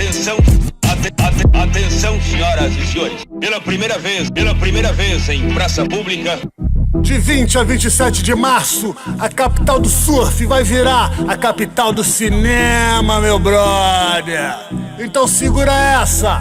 Atenção, atenção, senhoras e senhores. Pela primeira vez em praça pública. De 20 a 27 de março, a capital do surf vai virar a capital do cinema, meu brother. Então segura essa.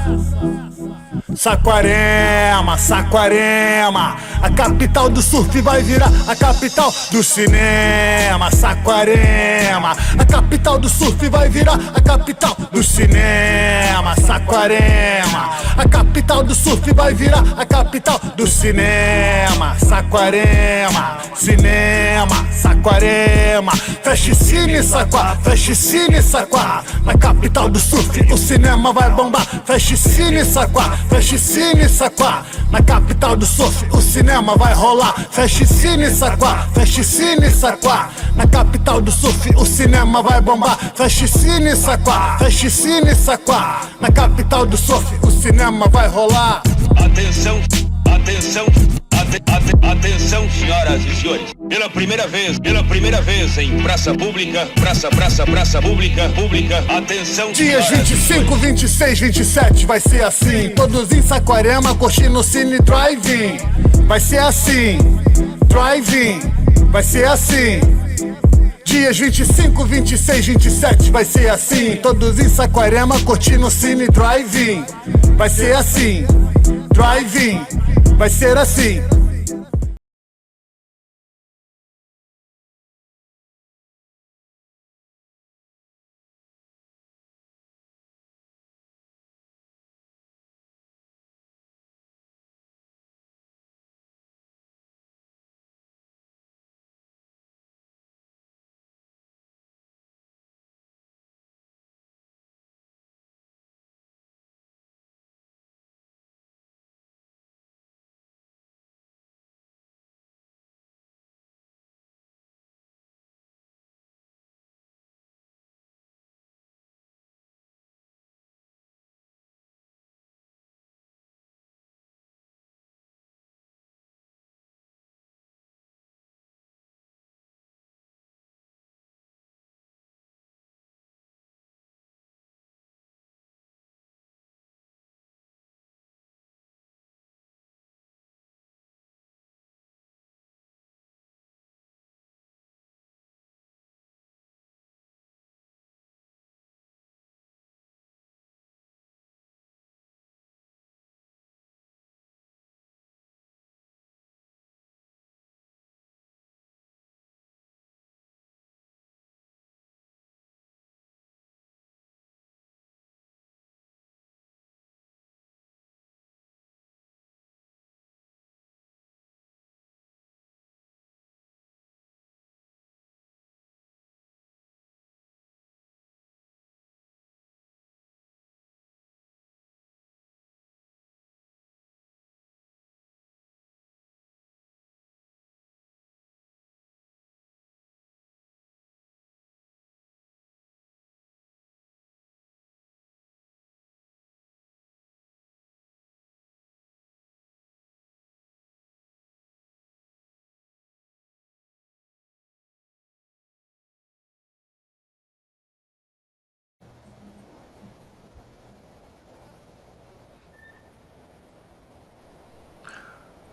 Saquarema, Saquarema, a capital do surf vai virar a capital do cinema. Saquarema, a capital do surf vai virar a capital do cinema. Saquarema, a capital do surf vai virar a capital do cinema. Saquarema, cinema, Saquarema, feche cine, Saquá, feche cine, Saquá. Na capital do surf o cinema vai bombar. Feche cine, Saquá, feche cine, Saquá. Na capital do surf o cinema vai rolar. Feche cine, Saquá, feche cine, Saquá. Na capital do surf o cinema vai bombar. Feche cine, Saquá, feche cine, Saquá. Na capital do surf o cinema vai rolar. Atenção, atenção, atenção, senhoras e senhores. Pela primeira vez em praça pública, praça pública, atenção. Dias 25, 26, 27 vai ser assim. Todos em Saquarema, curtindo Cine Drive-In. Vai ser assim, Drive-In, vai ser assim. Dias 25, 26, 27 vai ser assim. Todos em Saquarema, curtindo Cine Drive-In. Vai ser assim, Drive-In, vai ser assim.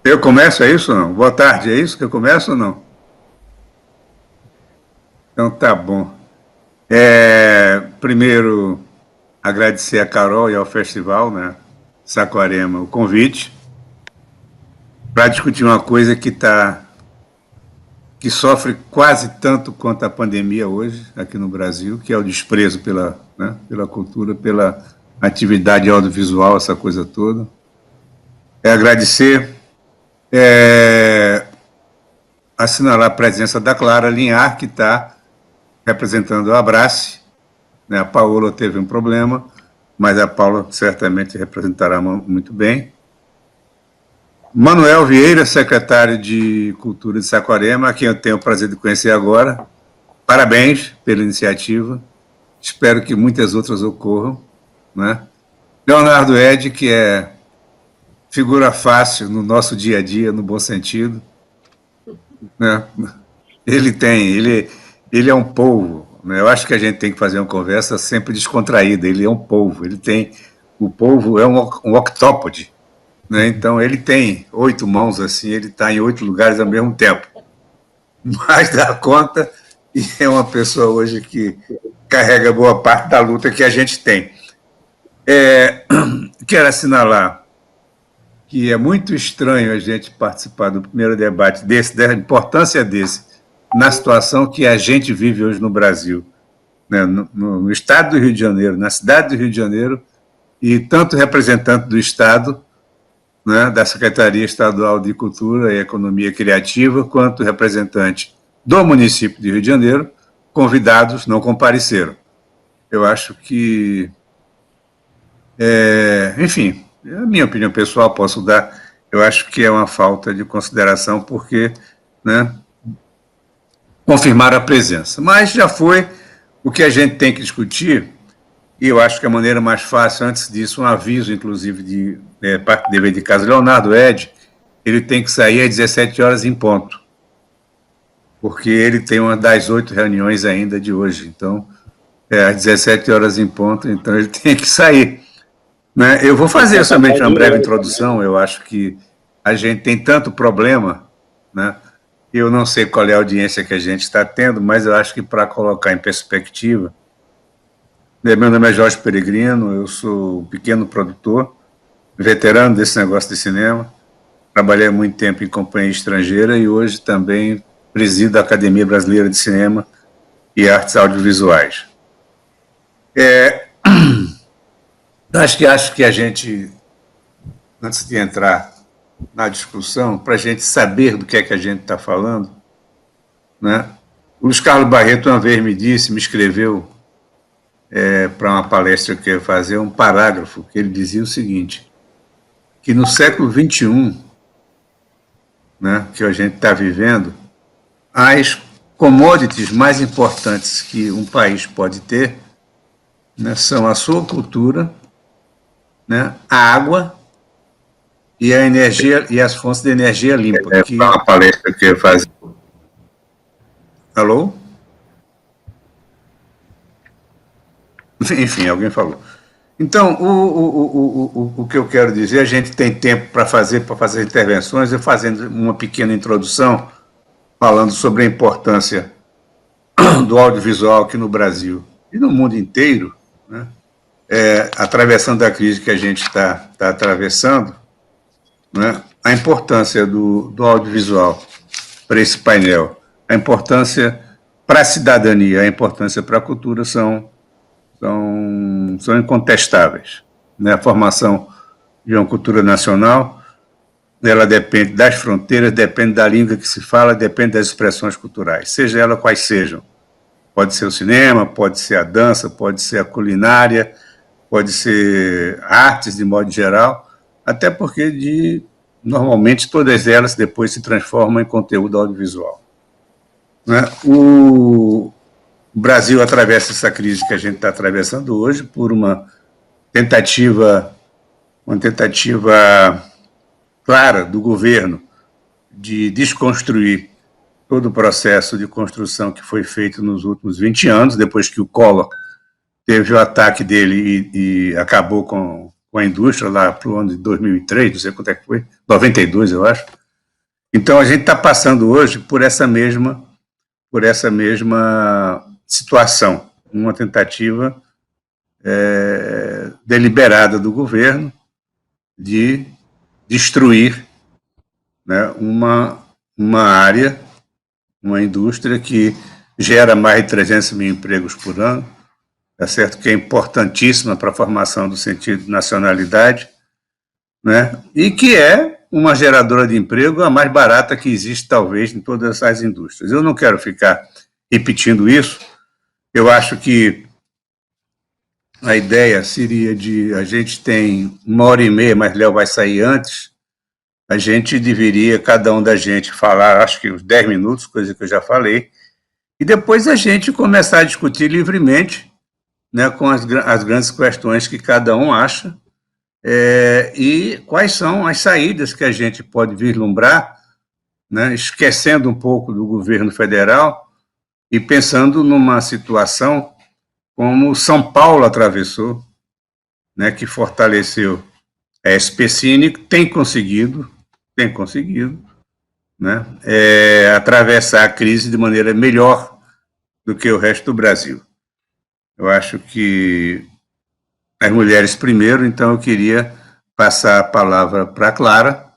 Eu começo, é isso ou não? Boa tarde, é isso que eu começo ou não? Então tá bom. Primeiro, agradecer a Carol e ao festival, né, Saquarema, o convite para discutir uma coisa que sofre quase tanto quanto a pandemia hoje aqui no Brasil, que é o desprezo pela, né, pela cultura, pela atividade audiovisual, essa coisa toda. Agradecer, assinalar a presença da Clara Linhar, que está representando a Abrace, né? A Paola teve um problema, mas a Paula certamente representará muito bem. Manuel Vieira, secretário de Cultura de Saquarema, a quem eu tenho o prazer de conhecer agora. Parabéns pela iniciativa, espero que muitas outras ocorram, né? Leonardo Ed, que é figura fácil no nosso dia a dia, no bom sentido, né? Ele é um polvo, né? Eu acho que a gente tem que fazer uma conversa sempre descontraída. Ele é um polvo, o polvo é um octópode, né? Então ele tem 8 mãos assim, ele está em 8 lugares ao mesmo tempo. Mas dá conta, e é uma pessoa hoje que carrega boa parte da luta que a gente tem. Quero assinalar que é muito estranho a gente participar do primeiro debate da importância desse, na situação que a gente vive hoje no Brasil, né? No estado do Rio de Janeiro, na cidade do Rio de Janeiro, e tanto representante do Estado, né, da Secretaria Estadual de Cultura e Economia Criativa, quanto representante do município de Rio de Janeiro, convidados não compareceram. Eu acho que, enfim, a minha opinião pessoal posso dar, eu acho que é uma falta de consideração, porque, né, confirmaram a presença. Mas já foi o que a gente tem que discutir, e eu acho que a maneira mais fácil, antes disso, um aviso, inclusive, de parte do dever de casa, Leonardo Ed, ele tem que sair às 17 horas em ponto, porque ele tem uma das 8 reuniões ainda de hoje, então, às 17 horas em ponto, então ele tem que sair. Né? Eu vou fazer somente uma breve introdução, eu acho que a gente tem tanto problema, né? Eu não sei qual é a audiência que a gente está tendo, mas eu acho que para colocar em perspectiva, meu nome é Jorge Peregrino, eu sou um pequeno produtor, veterano desse negócio de cinema, trabalhei há muito tempo em companhia estrangeira e hoje também presido a Academia Brasileira de Cinema e Artes Audiovisuais. Acho que a gente, antes de entrar na discussão, para a gente saber do que é que a gente está falando, né? O Luiz Carlos Barreto uma vez me escreveu para uma palestra que eu ia fazer, um parágrafo que ele dizia o seguinte, que no século XXI, né, que a gente está vivendo, as commodities mais importantes que um país pode ter, né, são a sua cultura, né, a água e a energia e as fontes de energia limpa. Que uma palestra que eu ia fazer. Alô? Enfim, alguém falou. Então, o que eu quero dizer, a gente tem tempo para fazer intervenções, eu fazendo uma pequena introdução, falando sobre a importância do audiovisual aqui no Brasil e no mundo inteiro, né? Atravessando a crise que a gente está atravessando, né? A importância do audiovisual para esse painel, a importância para a cidadania, a importância para a cultura são incontestáveis, né? A formação de uma cultura nacional, ela depende das fronteiras, depende da língua que se fala, depende das expressões culturais, seja ela quais sejam. Pode ser o cinema, pode ser a dança, pode ser a culinária, pode ser artes de modo geral, até porque normalmente todas elas depois se transformam em conteúdo audiovisual. Né? O Brasil atravessa essa crise que a gente está atravessando hoje por uma tentativa clara do governo de desconstruir todo o processo de construção que foi feito nos últimos 20 anos, depois que o Collor teve o ataque dele e acabou com a indústria lá para o ano de 2003, não sei quanto é que foi, 92, eu acho. Então, a gente está passando hoje por essa mesma situação, uma tentativa deliberada do governo de destruir, né, uma área, uma indústria que gera mais de 300 mil empregos por ano, tá certo? Que é importantíssima para a formação do sentido de nacionalidade, né? E que é uma geradora de emprego a mais barata que existe, talvez, em todas as indústrias. Eu não quero ficar repetindo isso, eu acho que a ideia seria a gente tem 1h30, mas Léo vai sair antes, a gente deveria, cada um da gente, falar, acho que uns 10 minutos, coisa que eu já falei, e depois a gente começar a discutir livremente, né, com as grandes questões que cada um acha, e quais são as saídas que a gente pode vislumbrar, né, esquecendo um pouco do governo federal, e pensando numa situação como São Paulo atravessou, né, que fortaleceu a SPCine, tem conseguido, né, atravessar a crise de maneira melhor do que o resto do Brasil. Eu acho que as mulheres primeiro, então eu queria passar a palavra para a Clara.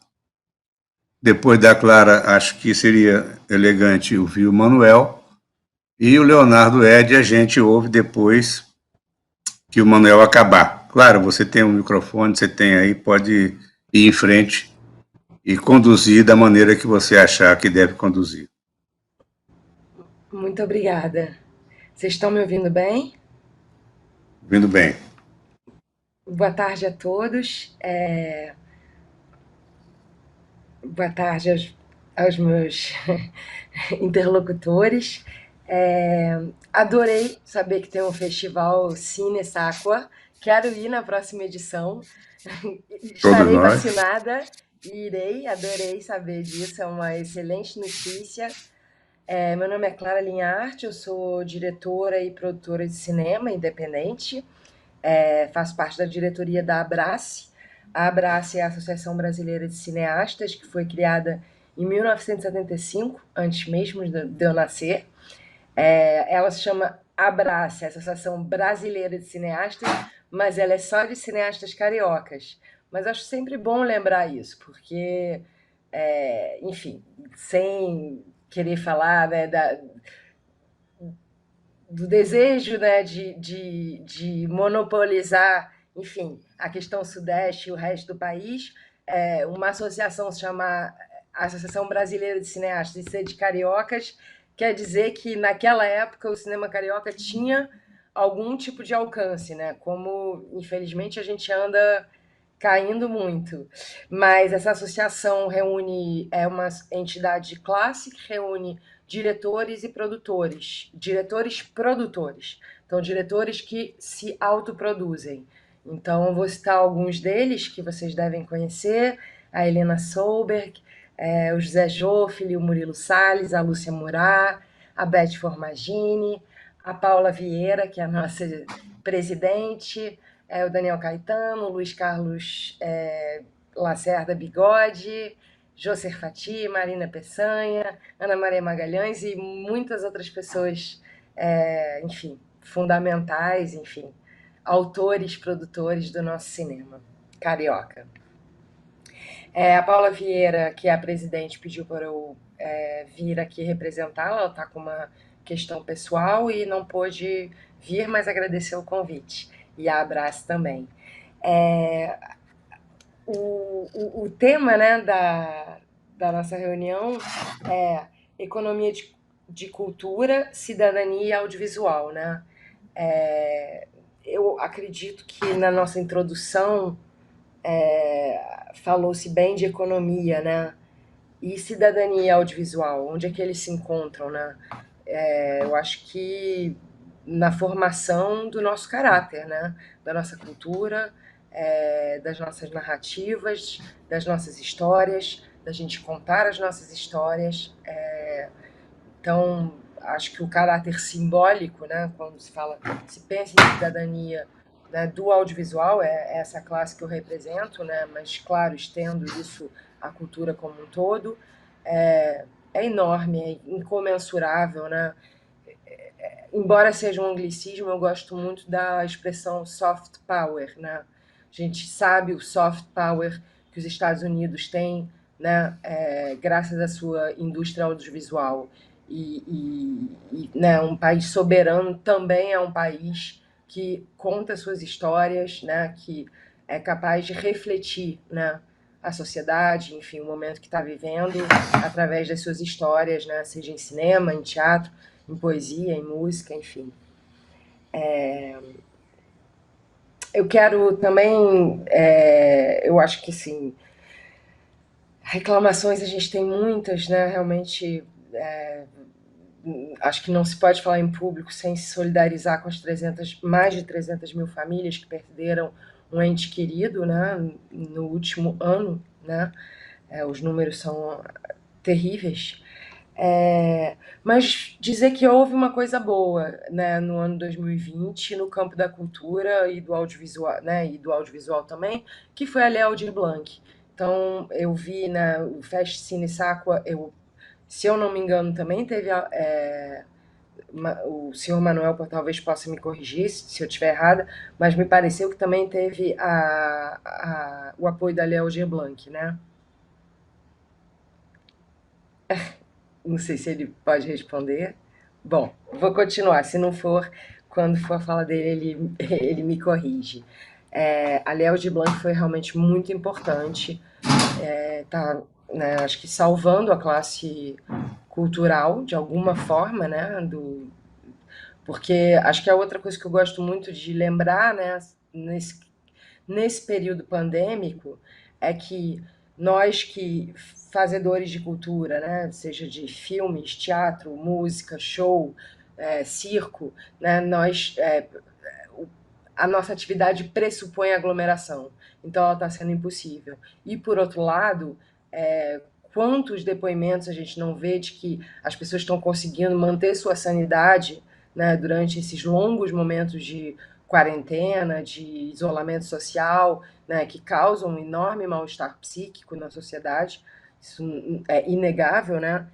Depois da Clara, acho que seria elegante ouvir o Manuel. E o Leonardo Ed, a gente ouve depois que o Manuel acabar. Claro, você tem um microfone, você tem aí, pode ir em frente e conduzir da maneira que você achar que deve conduzir. Muito obrigada. Vocês estão me ouvindo bem? Ouvindo bem. Boa tarde a todos. Boa tarde aos meus interlocutores. Adorei saber que tem um festival Cine Sacua. Quero ir na próxima edição. Estarei vacinada e irei. Adorei saber disso. É uma excelente notícia. Meu nome é Clara Linhart, eu sou diretora e produtora de cinema independente. Faço parte da diretoria da Abrace. A Abrace é a Associação Brasileira de Cineastas, que foi criada em 1975, antes mesmo de eu nascer. Ela se chama Abrace, Associação Brasileira de Cineastas, mas ela é só de cineastas cariocas. Mas acho sempre bom lembrar isso, porque, enfim, sem querer falar, né, do desejo, né, de monopolizar, enfim, a questão Sudeste e o resto do país, uma associação se chama Associação Brasileira de Cineastas e ser de cariocas, quer dizer que naquela época o cinema carioca tinha algum tipo de alcance, né? Como, infelizmente, a gente anda caindo muito. Mas essa associação é uma entidade de classe que reúne diretores e produtores. Diretores produtores. Então, diretores que se autoproduzem. Então, eu vou citar alguns deles que vocês devem conhecer. A Helena Solberg, o José Joffre, o Murilo Salles, a Lúcia Murat, a Beth Formagini, a Paula Vieira, que é a nossa presidente, o Daniel Caetano, o Luiz Carlos Lacerda Bigode, José Fati, Marina Peçanha, Ana Maria Magalhães e muitas outras pessoas, enfim, fundamentais, enfim, autores, produtores do nosso cinema carioca. A Paula Vieira, que é a presidente, pediu para eu vir aqui representá-la. Ela está com uma questão pessoal e não pôde vir, mas agradeceu o convite. E a Abraço também. O tema, né, da nossa reunião é economia de cultura, cidadania e audiovisual, né? Eu acredito que na nossa introdução falou-se bem de economia, né? E cidadania audiovisual, onde é que eles se encontram, né? Eu acho que na formação do nosso caráter, né? Da nossa cultura, das nossas narrativas, das nossas histórias, da gente contar as nossas histórias. Então, acho que o caráter simbólico, né? Quando se pensa em cidadania, né, do audiovisual, é essa classe que eu represento, né? Mas, claro, estendo isso à cultura como um todo, é enorme, é incomensurável, né? Embora seja um anglicismo, eu gosto muito da expressão soft power, né? A gente sabe o soft power que os Estados Unidos têm, né? Graças à sua indústria audiovisual. Né, um país soberano também é um país que conta suas histórias, né? Que é capaz de refletir, né, a sociedade, enfim, o momento que está vivendo, através das suas histórias, né? Seja em cinema, em teatro, em poesia, em música, enfim. Eu quero também, eu acho que, assim, reclamações a gente tem muitas, né? Realmente, acho que não se pode falar em público sem se solidarizar com as mais de 300 mil famílias que perderam um ente querido, né? No último ano, né? Os números são terríveis. Mas dizer que houve uma coisa boa, né, no ano 2020 no campo da cultura e do audiovisual, né, e do audiovisual também, que foi a Lei Aldir Blanc. Então eu vi, né, o Fest Cine Sacua, se eu não me engano, também teve o senhor Manuel talvez possa me corrigir se eu estiver errada, mas me pareceu que também teve o apoio da Lei Aldir Blanc, né? Não sei se ele pode responder. Bom, vou continuar. Se não for, quando for a fala dele, ele me corrige. A Lei Aldir Blanc foi realmente muito importante. Tá, né, acho que salvando a classe cultural, de alguma forma, né? Porque acho que a outra coisa que eu gosto muito de lembrar, né, nesse período pandêmico, é que nós que fazedores de cultura, né, seja de filmes, teatro, música, show, circo, né, a nossa atividade pressupõe aglomeração, então ela está sendo impossível. E, por outro lado, quantos depoimentos a gente não vê de que as pessoas estão conseguindo manter sua sanidade, né, durante esses longos momentos de quarentena, de isolamento social, né, que causam um enorme mal-estar psíquico na sociedade. Isso é inegável, né?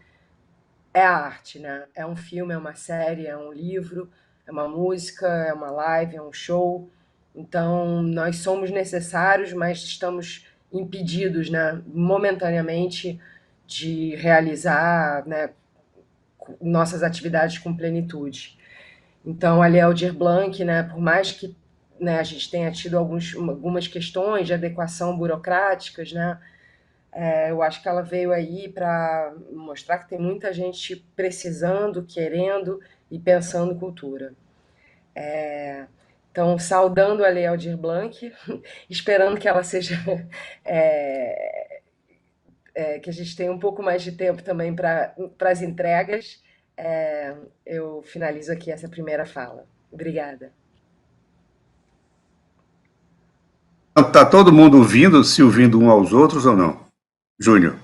É a arte, né? É um filme, é uma série, é um livro, é uma música, é uma live, é um show. Então, nós somos necessários, mas estamos impedidos, né, momentaneamente, de realizar, né, nossas atividades com plenitude. Então, a Lei Aldir Blanc, né, por mais que, né, a gente tenha tido algumas questões de adequação burocráticas, né, eu acho que ela veio aí para mostrar que tem muita gente precisando, querendo e pensando cultura. Então, saudando a Lei Aldir Blanc, esperando que ela seja... que a gente tenha um pouco mais de tempo também para as entregas, eu finalizo aqui essa primeira fala. Obrigada. Está todo mundo ouvindo, se ouvindo um aos outros ou não? Júnior?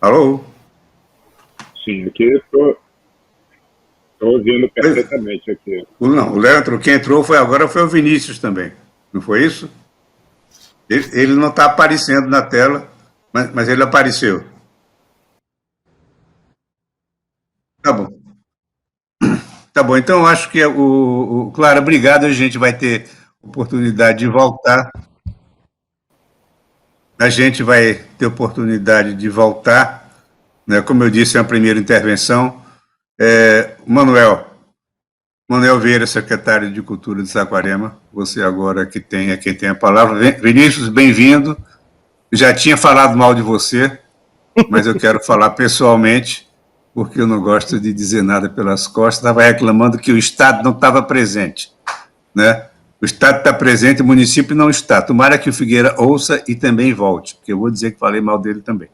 Alô? Sim, aqui estou ouvindo perfeitamente aqui. Não, o Leandro, quem entrou agora foi o Vinícius também, não foi isso? Ele não está aparecendo na tela, mas ele apareceu. Tá bom. Tá bom, então eu acho que Clara, obrigado, a gente vai ter oportunidade de voltar. A gente vai ter oportunidade de voltar, né? Como eu disse, é a primeira intervenção. Manuel Vieira, secretário de Cultura de Saquarema, você agora é quem tem a palavra. Vinícius, bem-vindo. Já tinha falado mal de você, mas eu quero falar pessoalmente, porque eu não gosto de dizer nada pelas costas. Estava reclamando que o Estado não estava presente, né? O Estado está presente, o município não está. Tomara que o Figueira ouça e também volte, porque eu vou dizer que falei mal dele também.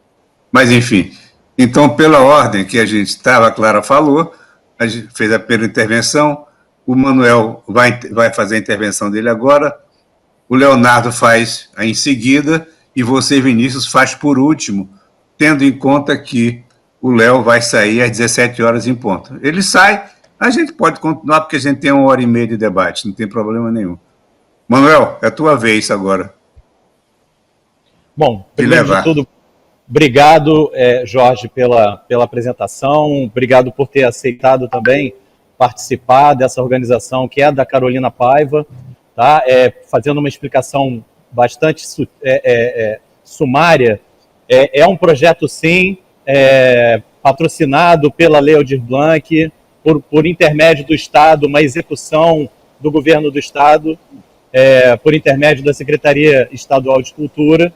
Mas, enfim, então, pela ordem que a gente estava, a Clara falou, a gente fez a primeira intervenção, o Manuel vai fazer a intervenção dele agora, o Leonardo faz em seguida, e você, Vinícius, faz por último, tendo em conta que o Léo vai sair às 17 horas em ponto. Ele sai, a gente pode continuar, porque a gente tem 1h30 de debate, não tem problema nenhum. Manuel, é a tua vez agora. Bom, primeiro de tudo, obrigado, Jorge, pela apresentação, obrigado por ter aceitado também participar dessa organização que é da Carolina Paiva, tá? Fazendo uma explicação bastante sumária, é um projeto, sim, patrocinado pela Lei Aldir Blanc, por intermédio do Estado, uma execução do governo do Estado, por intermédio da Secretaria Estadual de Cultura.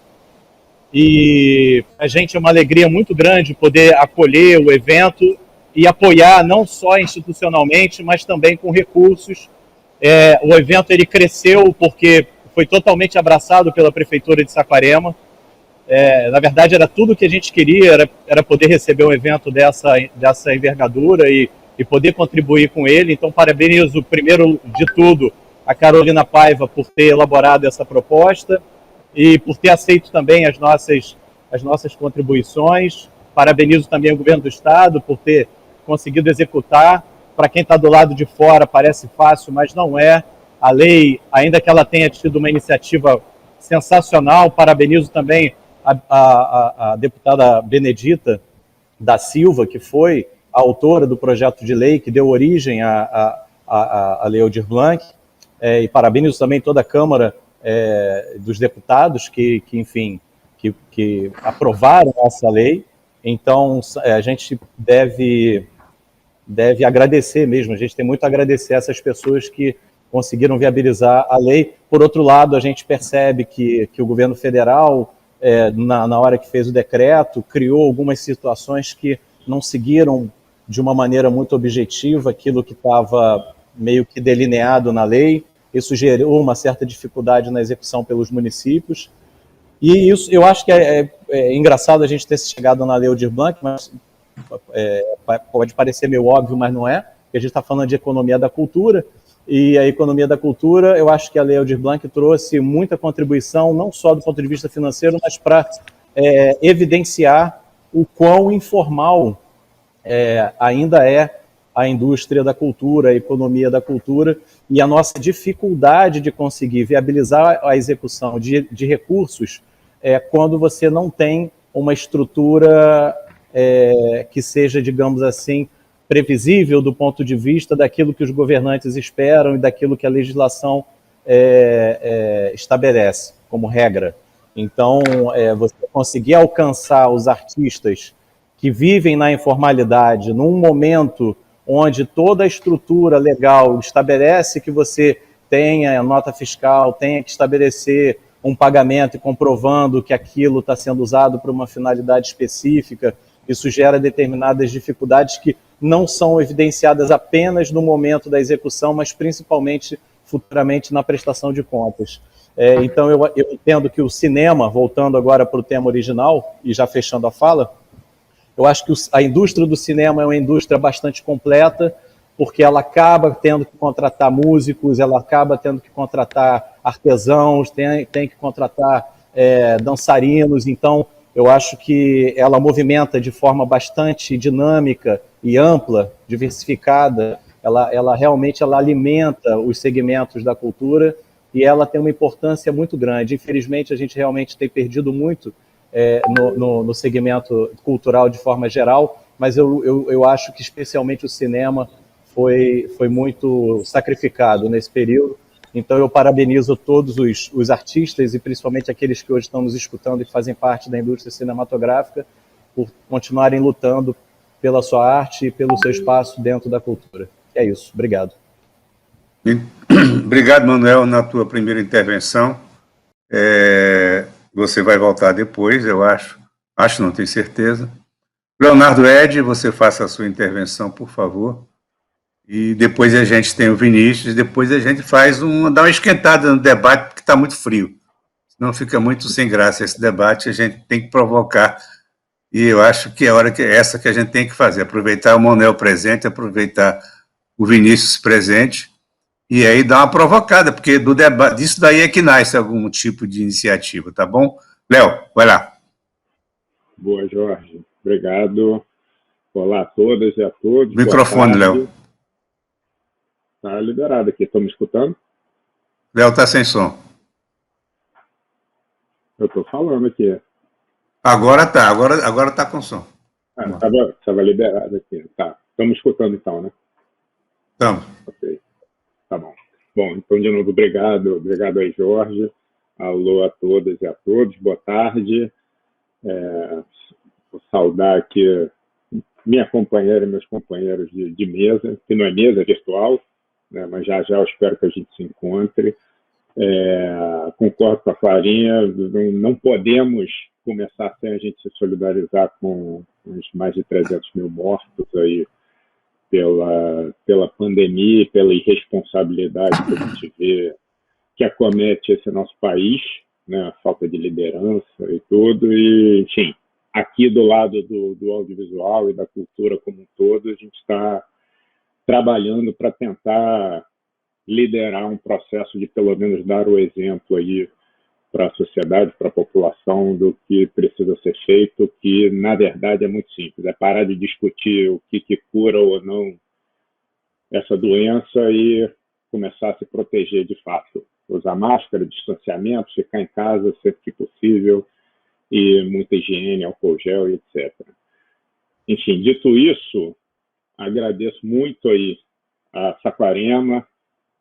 E a gente é uma alegria muito grande poder acolher o evento e apoiar não só institucionalmente, mas também com recursos. O evento ele cresceu porque foi totalmente abraçado pela Prefeitura de Saquarema. Na verdade, era tudo o que a gente queria, era poder receber um evento dessa envergadura e poder contribuir com ele. Então, parabenizo, primeiro de tudo, a Carolina Paiva por ter elaborado essa proposta e por ter aceito também as nossas contribuições. Parabenizo também o governo do estado por ter conseguido executar. Para quem está do lado de fora parece fácil, mas não é. A lei, ainda que ela tenha tido uma iniciativa sensacional, parabenizo também a deputada Benedita da Silva, que foi a autora do projeto de lei que deu origem à Lei Aldir Blanc, e parabenizo também toda a Câmara dos Deputados enfim, que aprovaram essa lei. Então, a gente deve agradecer mesmo, a gente tem muito a agradecer a essas pessoas que conseguiram viabilizar a lei. Por outro lado, a gente percebe que o governo federal, na hora que fez o decreto, criou algumas situações que não seguiram de uma maneira muito objetiva aquilo que estava meio que delineado na lei. Isso gerou uma certa dificuldade na execução pelos municípios. E isso, eu acho que é engraçado a gente ter chegado na Lei Aldir Blanc, mas pode parecer meio óbvio, mas não é, porque a gente está falando de economia da cultura, e a economia da cultura, eu acho que a Lei Aldir Blanc trouxe muita contribuição, não só do ponto de vista financeiro, mas para evidenciar o quão informal ainda é a indústria da cultura, a economia da cultura, e a nossa dificuldade de conseguir viabilizar a execução de recursos quando você não tem uma estrutura que seja, digamos assim, previsível do ponto de vista daquilo que os governantes esperam e daquilo que a legislação estabelece como regra. Então, você conseguir alcançar os artistas que vivem na informalidade num momento onde toda a estrutura legal estabelece que você tenha nota fiscal, tenha que estabelecer um pagamento e comprovando que aquilo está sendo usado para uma finalidade específica, isso gera determinadas dificuldades que não são evidenciadas apenas no momento da execução, mas principalmente futuramente na prestação de contas. Então, eu entendo que o cinema, voltando agora para o tema original, e já fechando a fala, eu acho que a indústria do cinema é uma indústria bastante completa, porque ela acaba tendo que contratar músicos, ela acaba tendo que contratar artesãos, tem que contratar dançarinos. Então, eu acho que ela movimenta de forma bastante dinâmica e ampla, diversificada. Ela realmente alimenta os segmentos da cultura e ela tem uma importância muito grande. Infelizmente, a gente realmente tem perdido muito no segmento cultural de forma geral, mas eu acho que especialmente o cinema foi muito sacrificado nesse período. Então eu parabenizo todos os artistas e principalmente aqueles que hoje estão nos escutando e fazem parte da indústria cinematográfica por continuarem lutando pela sua arte e pelo seu espaço dentro da cultura. É isso. Obrigado. Obrigado, Manuel, na tua primeira intervenção. Você vai voltar depois, eu acho. Acho, não tenho certeza. Leonardo Ed, você faça a sua intervenção, por favor. E depois a gente tem o Vinícius, depois a gente dá uma esquentada no debate, porque está muito frio. Senão fica muito sem graça esse debate, a gente tem que provocar. E eu acho que é essa que a gente tem que fazer, aproveitar o Manuel presente, aproveitar o Vinícius presente, e aí dar uma provocada, porque disso daí é que nasce algum tipo de iniciativa, tá bom? Léo, vai lá. Boa, Jorge. Obrigado. Olá a todas e a todos. Microfone, Léo. Está liberado aqui. Estão me escutando? Léo está sem som. Eu estou falando aqui. Agora está com som. Estava liberado aqui. Tá. Estão me escutando então, né? Estamos. Ok. Tá bom. Bom, então, de novo, obrigado. Obrigado aí, Jorge. Alô a todas e a todos. Boa tarde. Vou saudar aqui minha companheira e meus companheiros de mesa, que não é mesa, é virtual, né, mas já eu espero que a gente se encontre. Concordo com a Clarinha, não podemos começar sem a gente se solidarizar com os mais de 300 mil mortos aí pela pandemia e pela irresponsabilidade que a gente vê que acomete esse nosso país, né, a falta de liderança e tudo, e, enfim, aqui do lado do audiovisual e da cultura como um todo, a gente está trabalhando para tentar liderar um processo de, pelo menos, dar o exemplo aí para a sociedade, para a população, do que precisa ser feito, que, na verdade, é muito simples. É parar de discutir o que cura ou não essa doença e começar a se proteger de fato. Usar máscara, distanciamento, ficar em casa sempre que possível, e muita higiene, álcool gel e etc. Enfim, dito isso, agradeço muito aí a Saquarema,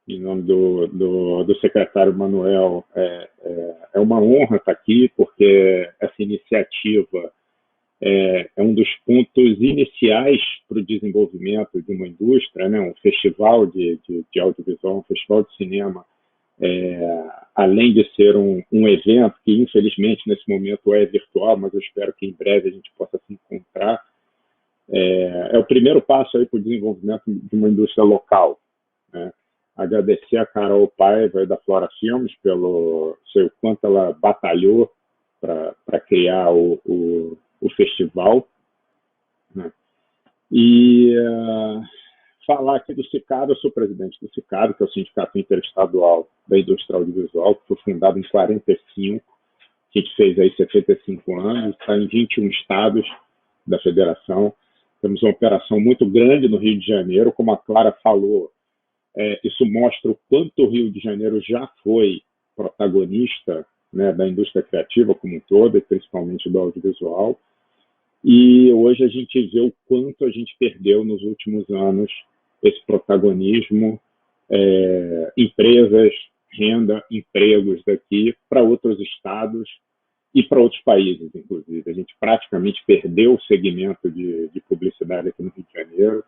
em nome do secretário Manuel. É uma honra estar aqui, porque essa iniciativa é um dos pontos iniciais para o desenvolvimento de uma indústria, né? Um festival de audiovisual, um festival de cinema, além de ser um evento que, infelizmente, nesse momento é virtual, mas eu espero que em breve a gente possa se encontrar, é o primeiro passo aí para o desenvolvimento de uma indústria local, né? Agradecer a Carol Paiva da Flora Filmes pelo sei o quanto ela batalhou para criar o festival, né? E falar aqui do SICAD. Eu sou presidente do SICAD, que é o Sindicato Interestadual da Indústria Audiovisual, que foi fundado em 45, a gente fez aí 75 anos, está em 21 estados da federação. Temos uma operação muito grande no Rio de Janeiro, como a Clara falou. Isso mostra o quanto o Rio de Janeiro já foi protagonista, né, da indústria criativa como um todo, e principalmente do audiovisual. E hoje a gente vê o quanto a gente perdeu nos últimos anos esse protagonismo, empresas, renda, empregos daqui para outros estados e para outros países, inclusive. A gente praticamente perdeu o segmento de publicidade aqui no Rio de Janeiro.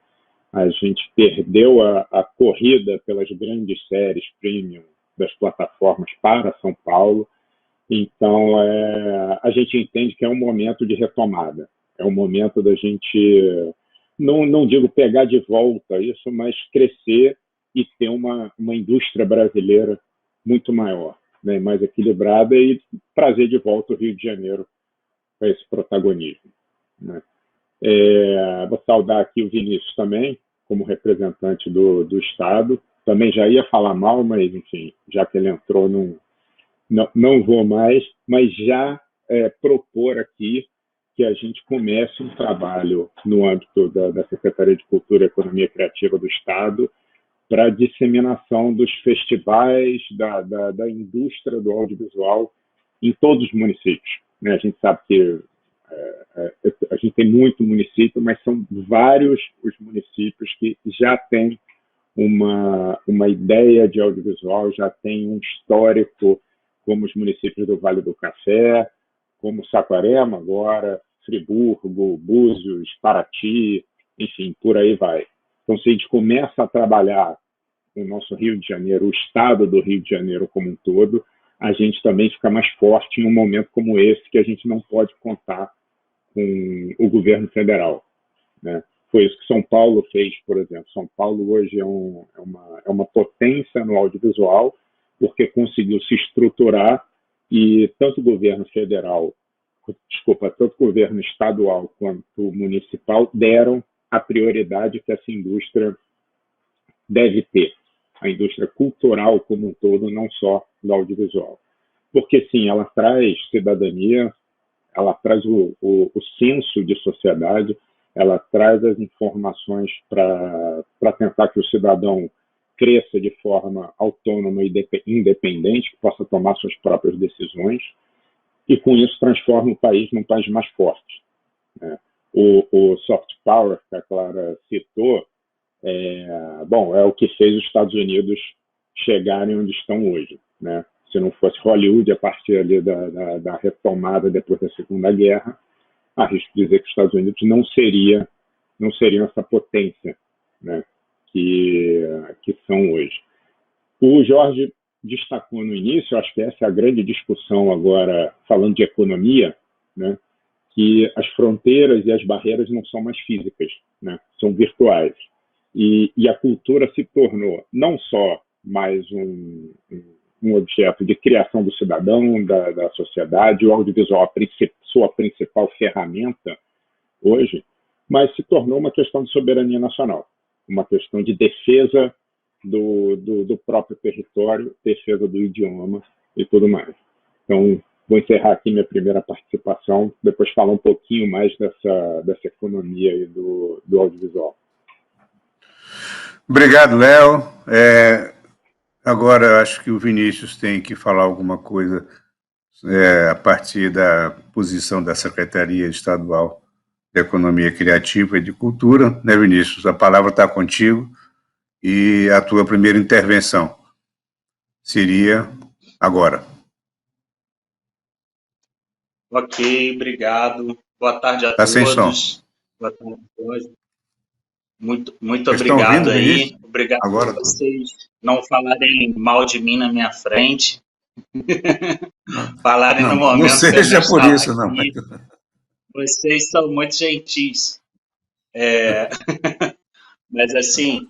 A gente perdeu a corrida pelas grandes séries premium das plataformas para São Paulo. Então, a gente entende que é um momento de retomada. É um momento da gente, não digo pegar de volta isso, mas crescer e ter uma indústria brasileira muito maior, né, mais equilibrada, e trazer de volta o Rio de Janeiro para esse protagonismo, né. Vou saudar aqui o Vinícius também, como representante do Estado. Também já ia falar mal, mas, enfim, já que ele entrou, não vou mais, mas já propor aqui que a gente comece um trabalho no âmbito da Secretaria de Cultura e Economia Criativa do Estado para a disseminação dos festivais, da indústria do audiovisual em todos os municípios, né? A gente sabe que a gente tem muito município, mas são vários os municípios que já têm uma ideia de audiovisual, já têm um histórico, como os municípios do Vale do Café, como Saquarema agora, Friburgo, Búzios, Paraty, enfim, por aí vai. Então, se a gente começa a trabalhar o nosso Rio de Janeiro, o estado do Rio de Janeiro como um todo, a gente também fica mais forte em um momento como esse, que a gente não pode contar com o governo federal, né? Foi isso que São Paulo fez, por exemplo. São Paulo hoje é uma potência no audiovisual, porque conseguiu se estruturar, e tanto o governo tanto o governo estadual quanto o municipal deram a prioridade que essa indústria deve ter, a indústria cultural como um todo, não só do audiovisual. Porque, sim, ela traz cidadania, ela traz o senso de sociedade, ela traz as informações para tentar que o cidadão cresça de forma autônoma e independente, que possa tomar suas próprias decisões, e com isso transforma o país num país mais forte, né? O soft power que a Clara citou é o que fez os Estados Unidos chegarem onde estão hoje, né? Se não fosse Hollywood, a partir ali da retomada depois da Segunda Guerra, arrisco dizer que os Estados Unidos não seriam essa potência, né, que são hoje. O Jorge destacou no início, acho que essa é a grande discussão agora, falando de economia, né, que as fronteiras e as barreiras não são mais físicas, né, são virtuais. E a cultura se tornou não só mais um objeto de criação do cidadão, da sociedade, o audiovisual sua principal ferramenta hoje, mas se tornou uma questão de soberania nacional, uma questão de defesa do próprio território, defesa do idioma e tudo mais. Então, vou encerrar aqui minha primeira participação, depois falar um pouquinho mais dessa economia aí do audiovisual. Obrigado, Léo. Agora, acho que o Vinícius tem que falar alguma coisa a partir da posição da Secretaria Estadual de Economia Criativa e de Cultura. Né, Vinícius? A palavra está contigo e a tua primeira intervenção seria agora. Ok, obrigado. Boa tarde a Tá sem todos. som. Boa tarde a todos. Muito Vocês estão obrigado ouvindo, aí. Vinícius? Obrigado Agora por vocês não falarem mal de mim na minha frente. Falarem no momento não seja que eu por estava isso, não. aqui. Vocês são muito gentis. Mas, assim,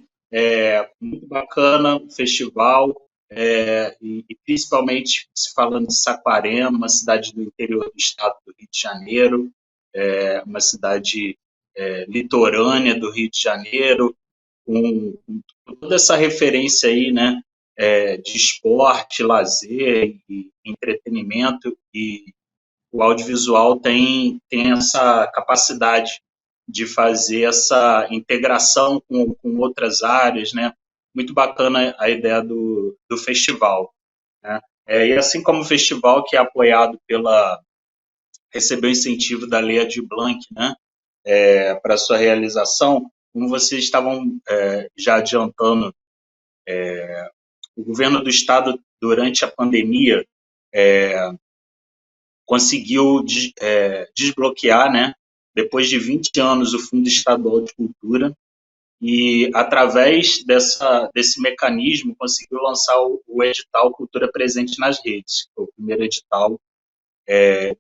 muito bacana o festival, e principalmente se falando de Saquarema, uma cidade do interior do estado do Rio de Janeiro, uma cidade litorânea do Rio de Janeiro, com toda essa referência aí, né, de esporte, lazer e entretenimento, e o audiovisual tem essa capacidade de fazer essa integração com outras áreas, né? Muito bacana a ideia do festival, né? E assim como o festival, que é apoiado recebeu incentivo da Lei Aldir Blanc, né? Para sua realização, como vocês estavam já adiantando, o governo do estado, durante a pandemia, conseguiu desbloquear, né, depois de 20 anos, o Fundo Estadual de Cultura, e, através desse mecanismo, conseguiu lançar o edital Cultura Presente nas Redes, que foi o primeiro edital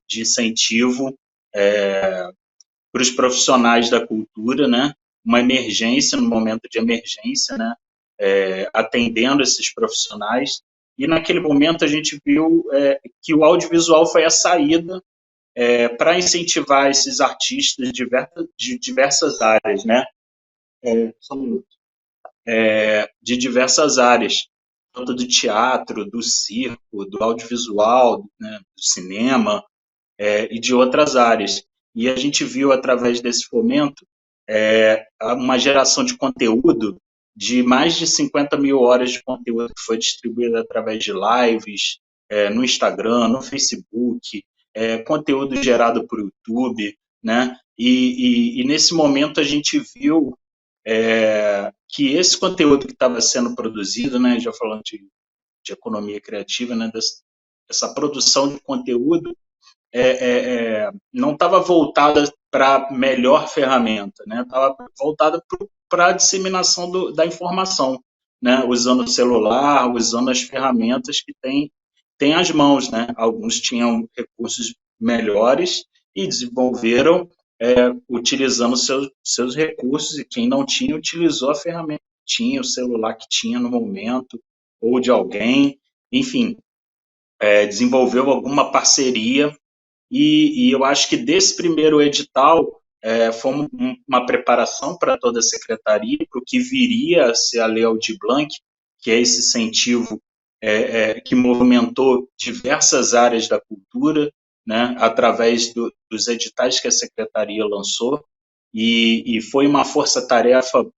de incentivo para os profissionais da cultura, né, uma emergência, no momento de emergência, né, atendendo esses profissionais. E, naquele momento, a gente viu que o audiovisual foi a saída para incentivar esses artistas de diversas áreas, né? De diversas áreas, tanto do teatro, do circo, do audiovisual, né, do cinema, e de outras áreas. E a gente viu, através desse fomento, uma geração de conteúdo de mais de 50 mil horas de conteúdo que foi distribuído através de lives, no Instagram, no Facebook, conteúdo gerado por YouTube, né? E nesse momento a gente viu que esse conteúdo que estava sendo produzido, né, já falando de economia criativa, né, dessa produção de conteúdo, não estava voltada para melhor ferramenta, né? Estava voltada para a disseminação da informação, né? Usando o celular, usando as ferramentas que tem às mãos, né? Alguns tinham recursos melhores e desenvolveram utilizando seus recursos, e quem não tinha, utilizou a ferramenta que tinha, o celular que tinha no momento, ou de alguém, enfim, desenvolveu alguma parceria. E eu acho que desse primeiro edital foi uma preparação para toda a secretaria, para o que viria a ser a Lei Aldir Blanc, que é esse incentivo que movimentou diversas áreas da cultura, né, através dos editais que a secretaria lançou, e foi uma força-tarefa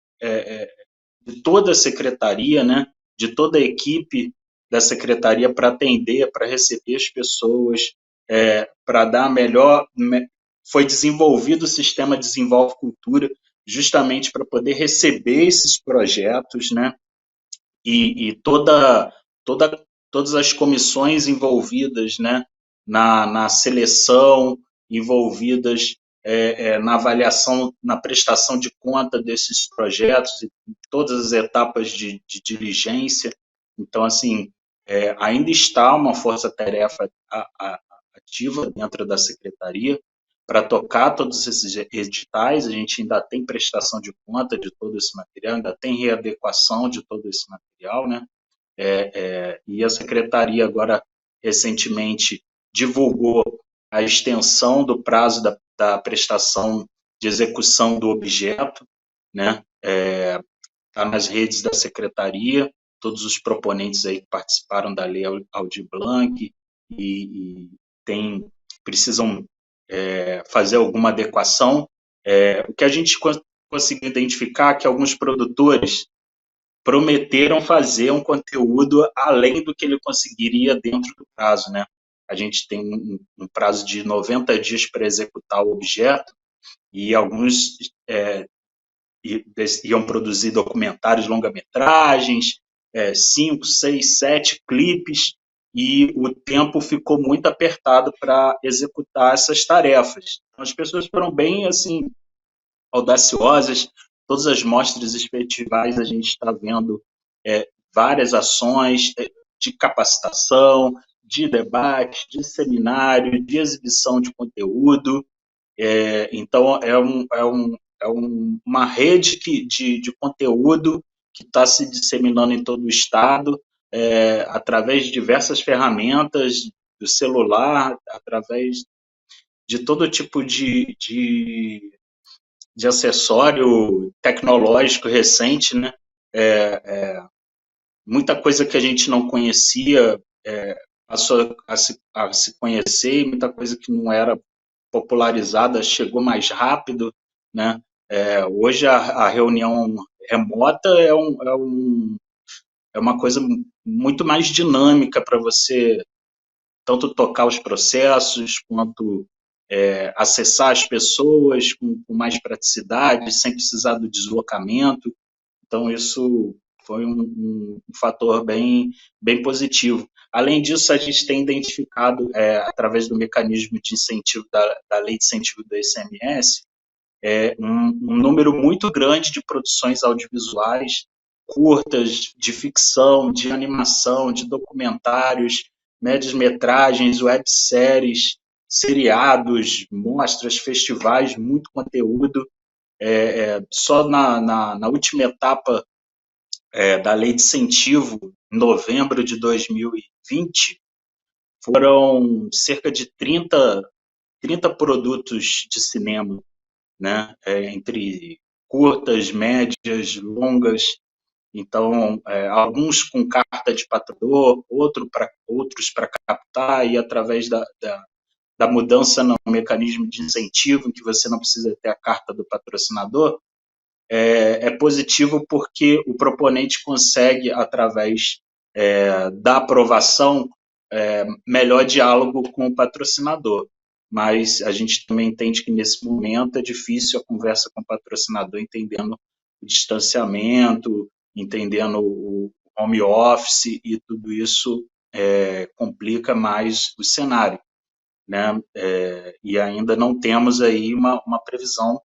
de toda a secretaria, né, de toda a equipe da secretaria, para atender, para receber as pessoas, para dar melhor. Foi desenvolvido o sistema Desenvolve Cultura, justamente para poder receber esses projetos, né? E todas as comissões envolvidas, né, na seleção, envolvidas na avaliação, na prestação de conta desses projetos, e todas as etapas de diligência. Então, assim, ainda está uma força-tarefa ativa dentro da secretaria para tocar todos esses editais. A gente ainda tem prestação de conta de todo esse material, ainda tem readequação de todo esse material, né? E a secretaria agora, recentemente, divulgou a extensão do prazo da prestação de execução do objeto, né? Está nas redes da secretaria, todos os proponentes aí que participaram da Lei Aldir Blanc, e precisam fazer alguma adequação. O que a gente conseguiu identificar é que alguns produtores prometeram fazer um conteúdo além do que ele conseguiria dentro do prazo, né? A gente tem um prazo de 90 dias para executar o objeto e alguns iam produzir documentários, longa-metragens, 5, 6, 7 clipes, e o tempo ficou muito apertado para executar essas tarefas. Então, as pessoas foram bem assim audaciosas. Todas as mostras e festivais a gente está vendo várias ações de capacitação, de debate, de seminário, de exibição de conteúdo. Então, uma rede de conteúdo que está se disseminando em todo o Estado, através de diversas ferramentas do celular, através de todo tipo de acessório tecnológico recente, né? Muita coisa que a gente não conhecia passou a se conhecer, e muita coisa que não era popularizada chegou mais rápido, né? Hoje a reunião remota é uma coisa muito mais dinâmica para você tanto tocar os processos quanto acessar as pessoas com mais praticidade, sem precisar do deslocamento. Então, isso foi um fator bem positivo. Além disso, a gente tem identificado, através do mecanismo de incentivo da Lei de Incentivo do ICMS, um número muito grande de produções audiovisuais, curtas, de ficção, de animação, de documentários, médias-metragens, webséries, seriados, mostras, festivais, muito conteúdo. Só na última etapa da Lei de Incentivo, em novembro de 2020, foram cerca de 30 produtos de cinema, né? Entre curtas, médias, longas. Então, alguns com carta de patrocinador, outros para captar, e através da mudança no mecanismo de incentivo, em que você não precisa ter a carta do patrocinador, é positivo porque o proponente consegue, através da aprovação, melhor diálogo com o patrocinador. Mas a gente também entende que, nesse momento, é difícil a conversa com o patrocinador, entendendo o distanciamento, entendendo o home office, e tudo isso complica mais o cenário, né? E ainda não temos aí uma previsão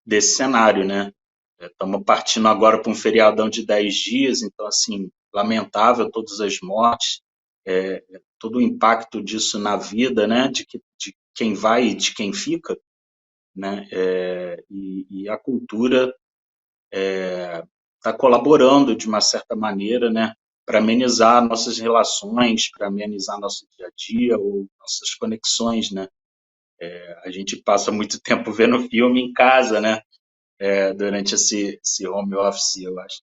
desse cenário, né? Estamos partindo agora para um feriadão de 10 dias, então, assim, lamentável todas as mortes, todo o impacto disso na vida, né? De quem vai e de quem fica, né? E a cultura está colaborando de uma certa maneira, né? Para amenizar nossas relações, para amenizar nosso dia a dia ou nossas conexões, né? A gente passa muito tempo vendo filme em casa, né? Durante esse home office, eu acho.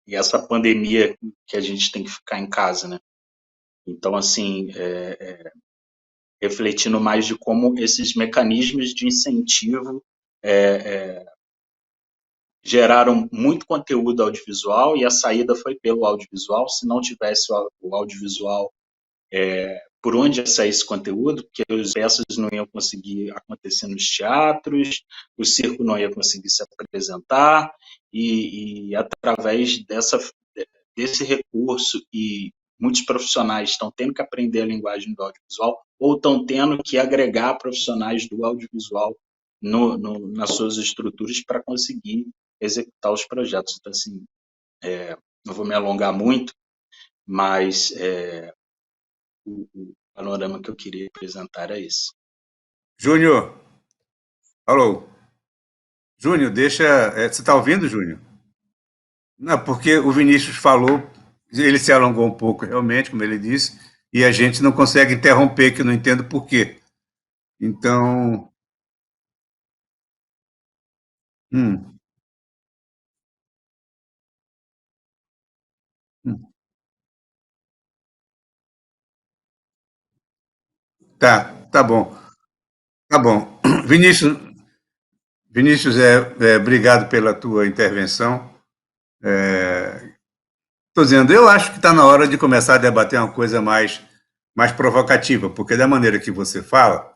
E essa pandemia que a gente tem que ficar em casa, né? Então, assim, refletindo mais de como esses mecanismos de incentivo geraram muito conteúdo audiovisual, e a saída foi pelo audiovisual. Se não tivesse o audiovisual, por onde ia sair esse conteúdo, porque as peças não iam conseguir acontecer nos teatros, o circo não ia conseguir se apresentar, e através desse recurso, e muitos profissionais estão tendo que aprender a linguagem do audiovisual, ou estão tendo que agregar profissionais do audiovisual nas suas estruturas para conseguir executar os projetos. Então, assim, não vou me alongar muito, mas o panorama que eu queria apresentar é esse. Júnior, alô. Júnior, deixa. Você está ouvindo, Júnior? Não, porque o Vinícius falou, ele se alongou um pouco, realmente, como ele disse, e a gente não consegue interromper, que eu não entendo por quê. Então. Hum, hum. Tá bom. Tá bom. Vinícius, Vinícius, obrigado pela tua intervenção. Estou dizendo, eu acho que está na hora de começar a debater uma coisa mais provocativa, porque da maneira que você fala,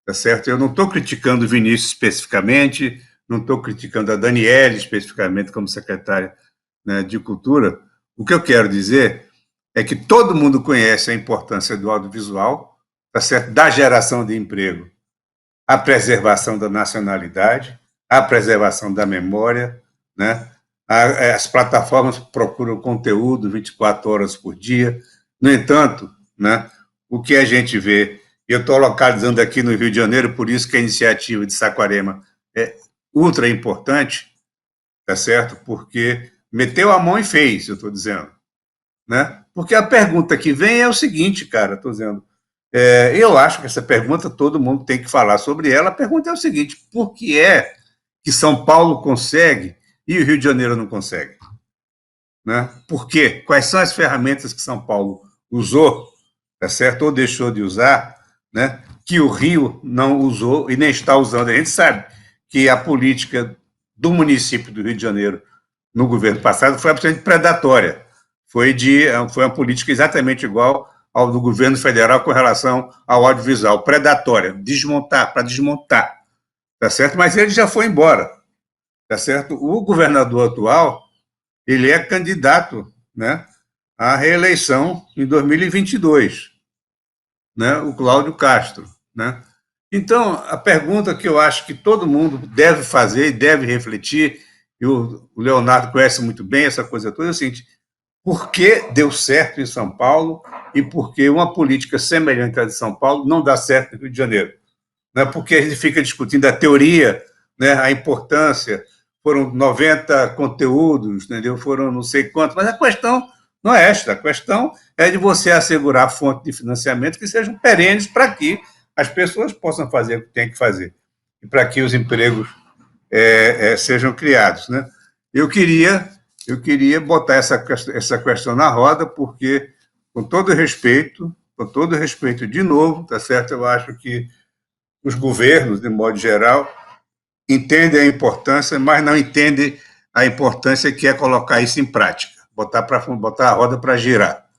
tá certo? Eu não estou criticando o Vinícius especificamente, não estou criticando a Daniele especificamente como secretária, né, de Cultura. O que eu quero dizer é que todo mundo conhece a importância do audiovisual, tá certo? Da geração de emprego, a preservação da nacionalidade, a preservação da memória, né? As plataformas procuram conteúdo 24 horas por dia. No entanto, né, o que a gente vê, eu estou localizando aqui no Rio de Janeiro, por isso que a iniciativa de Saquarema é ultra importante, tá certo? Porque meteu a mão e fez, eu estou dizendo, né? Porque a pergunta que vem é o seguinte, cara, estou dizendo, eu acho que essa pergunta todo mundo tem que falar sobre ela. A pergunta é o seguinte: por que é que São Paulo consegue e o Rio de Janeiro não consegue? Né? Por quê? Quais são as ferramentas que São Paulo usou, tá certo? Ou deixou de usar, né? Que o Rio não usou e nem está usando? A gente sabe que a política do município do Rio de Janeiro no governo passado foi absolutamente predatória. Foi uma política exatamente igual ao do governo federal com relação ao audiovisual, predatória, para desmontar, tá certo? Mas ele já foi embora, tá certo? O governador atual, ele é candidato, né, à reeleição em 2022, né, o Cláudio Castro, né? Então, a pergunta que eu acho que todo mundo deve fazer e deve refletir, e o Leonardo conhece muito bem essa coisa toda, é o seguinte: por que deu certo em São Paulo e por que uma política semelhante à de São Paulo não dá certo no Rio de Janeiro? Né? Porque a gente fica discutindo a teoria, né, a importância, foram 90 conteúdos, entendeu? Foram não sei quantos, mas a questão não é esta, a questão é de você assegurar fontes de financiamento que sejam perenes para que as pessoas possam fazer o que tem que fazer e para que os empregos sejam criados, né? Eu queria botar essa questão na roda, porque, com todo respeito, de novo, tá certo? Eu acho que os governos, de modo geral, entendem a importância, mas não entendem a importância que é colocar isso em prática, botar a roda para girar,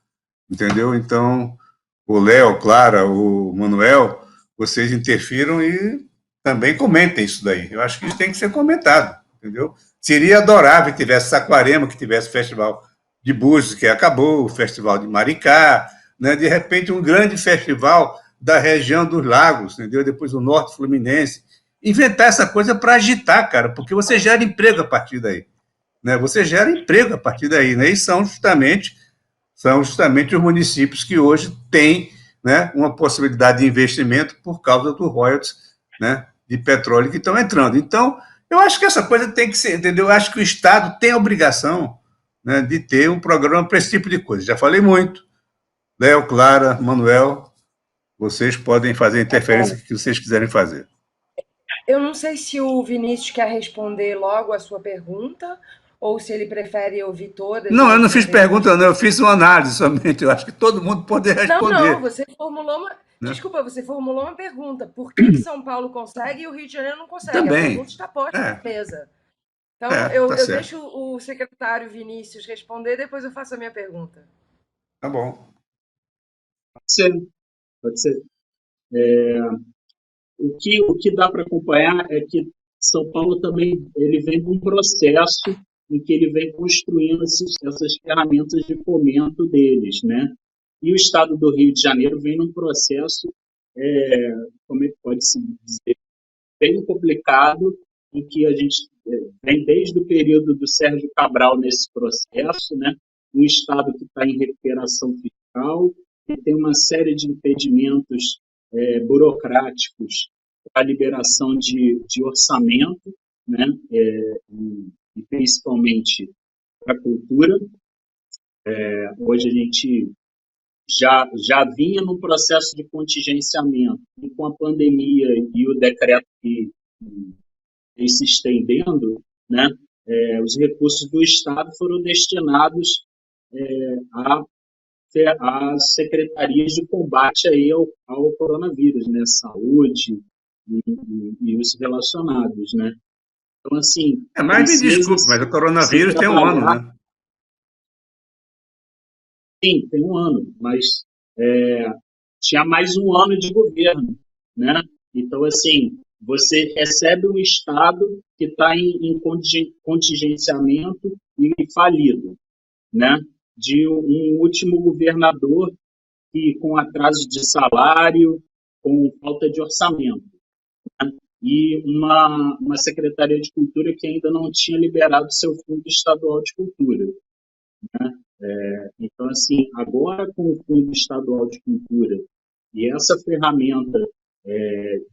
entendeu? Então, o Léo, Clara, o Manuel, vocês interfiram e também comentem isso daí. Eu acho que isso tem que ser comentado, entendeu? Seria adorável que tivesse Saquarema, que tivesse o Festival de Búzios, que acabou, o Festival de Maricá, né? De repente um grande festival da região dos lagos, entendeu? Depois o Norte Fluminense. Inventar essa coisa para agitar, cara, porque você gera emprego a partir daí, né? Você gera emprego a partir daí, né? E são justamente os municípios que hoje têm, né, uma possibilidade de investimento por causa dos royalties, né, de petróleo que estão entrando. Então, eu acho que essa coisa tem que ser, entendeu? Eu acho que o Estado tem a obrigação, né, de ter um programa para esse tipo de coisa. Já falei muito. Léo, Clara, Manuel, vocês podem fazer a interferência que vocês quiserem fazer. Eu não sei se o Vinícius quer responder logo a sua pergunta ou se ele prefere ouvir todas. Não, eu não fiz pergunta, não, eu fiz uma análise somente. Eu acho que todo mundo pode responder. Não, você formulou uma... Desculpa, você formulou uma pergunta. Por que São Paulo consegue e o Rio de Janeiro não consegue? Também. A pergunta está posta na mesa. Então, tá eu deixo o secretário Vinícius responder, depois eu faço a minha pergunta. Tá bom. Pode ser. O que dá para acompanhar é que São Paulo também ele vem de um processo em que ele vem construindo essas ferramentas de fomento deles, né? E o Estado do Rio de Janeiro vem num processo, como é que pode se dizer, bem complicado, em que a gente vem desde o período do Sérgio Cabral nesse processo, né? Um Estado que está em recuperação fiscal, que tem uma série de impedimentos burocráticos para a liberação de orçamento, né? E principalmente para a cultura. Hoje a gente já vinha num processo de contingenciamento, e com a pandemia e o decreto que se estendendo, né? Os recursos do Estado foram destinados a as secretarias de combate aí ao coronavírus, né? Saúde e os relacionados, né? Então, assim, Mas me precisa desculpe, mas o se coronavírus tem um ano, trabalhar. né? Sim, tem um ano, mas tinha mais um ano de governo, né? Então, assim, você recebe um Estado que está em contingenciamento e falido, né? De um último governador que com atraso de salário, com falta de orçamento, e uma Secretaria de Cultura que ainda não tinha liberado seu Fundo Estadual de Cultura, né? Então, assim, agora com o Fundo Estadual de Cultura e essa ferramenta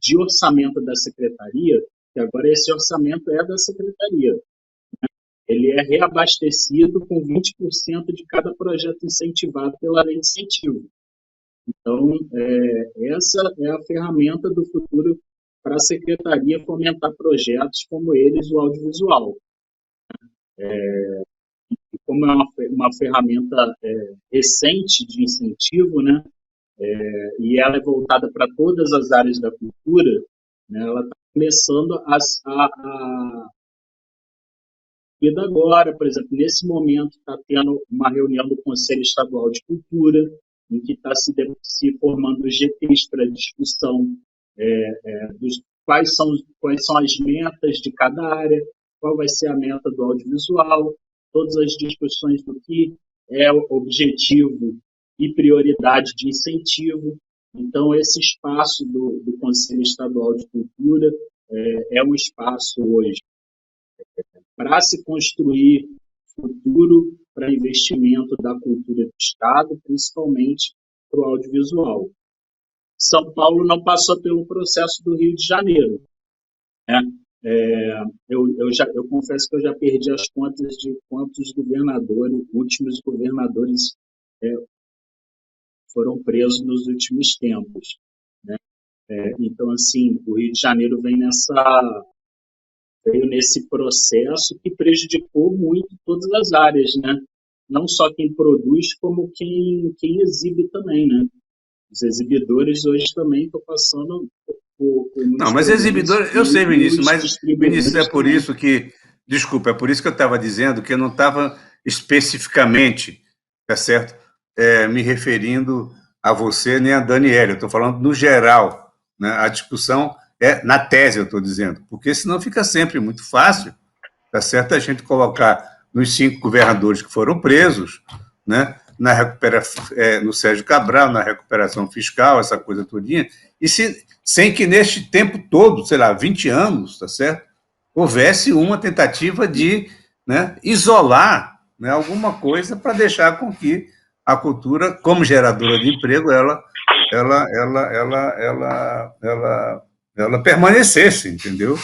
de orçamento da Secretaria, que agora esse orçamento é da Secretaria, ele é reabastecido com 20% de cada projeto incentivado pela lei de incentivo. Então, essa é a ferramenta do futuro para a Secretaria fomentar projetos como eles, o audiovisual. Como é uma ferramenta recente de incentivo, né, e ela é voltada para todas as áreas da cultura, né, ela está começando a vida agora, por exemplo, nesse momento está tendo uma reunião do Conselho Estadual de Cultura, em que está se formando os GTs para discussão dos quais são as metas de cada área, qual vai ser a meta do audiovisual, todas as discussões do que é o objetivo e prioridade de incentivo. Então, esse espaço do Conselho Estadual de Cultura é um espaço hoje para se construir futuro para investimento da cultura do Estado, principalmente para o audiovisual. São Paulo não passou pelo processo do Rio de Janeiro, né? Eu confesso que eu já perdi as contas de quantos últimos governadores foram presos nos últimos tempos, né? Então, assim, o Rio de Janeiro veio nesse processo que prejudicou muito todas as áreas, né? Não só quem produz, como quem exibe também, né? Os exibidores hoje também estão passando por Não, mas exibidor, eu sei, Vinícius, mas Vinícius, é por também. isso que, desculpa, é por isso que eu estava dizendo que eu não estava especificamente, tá certo, me referindo a você nem a Daniela, eu estou falando no geral, né? A discussão é na tese, eu estou dizendo, porque senão fica sempre muito fácil, tá certo, a gente colocar nos 5 governadores que foram presos, né, no Sérgio Cabral, na recuperação fiscal, essa coisa todinha, e sem que neste tempo todo, sei lá, 20 anos, tá certo, houvesse uma tentativa de, né, isolar, né, alguma coisa para deixar com que a cultura, como geradora de emprego, ela permanecesse, entendeu?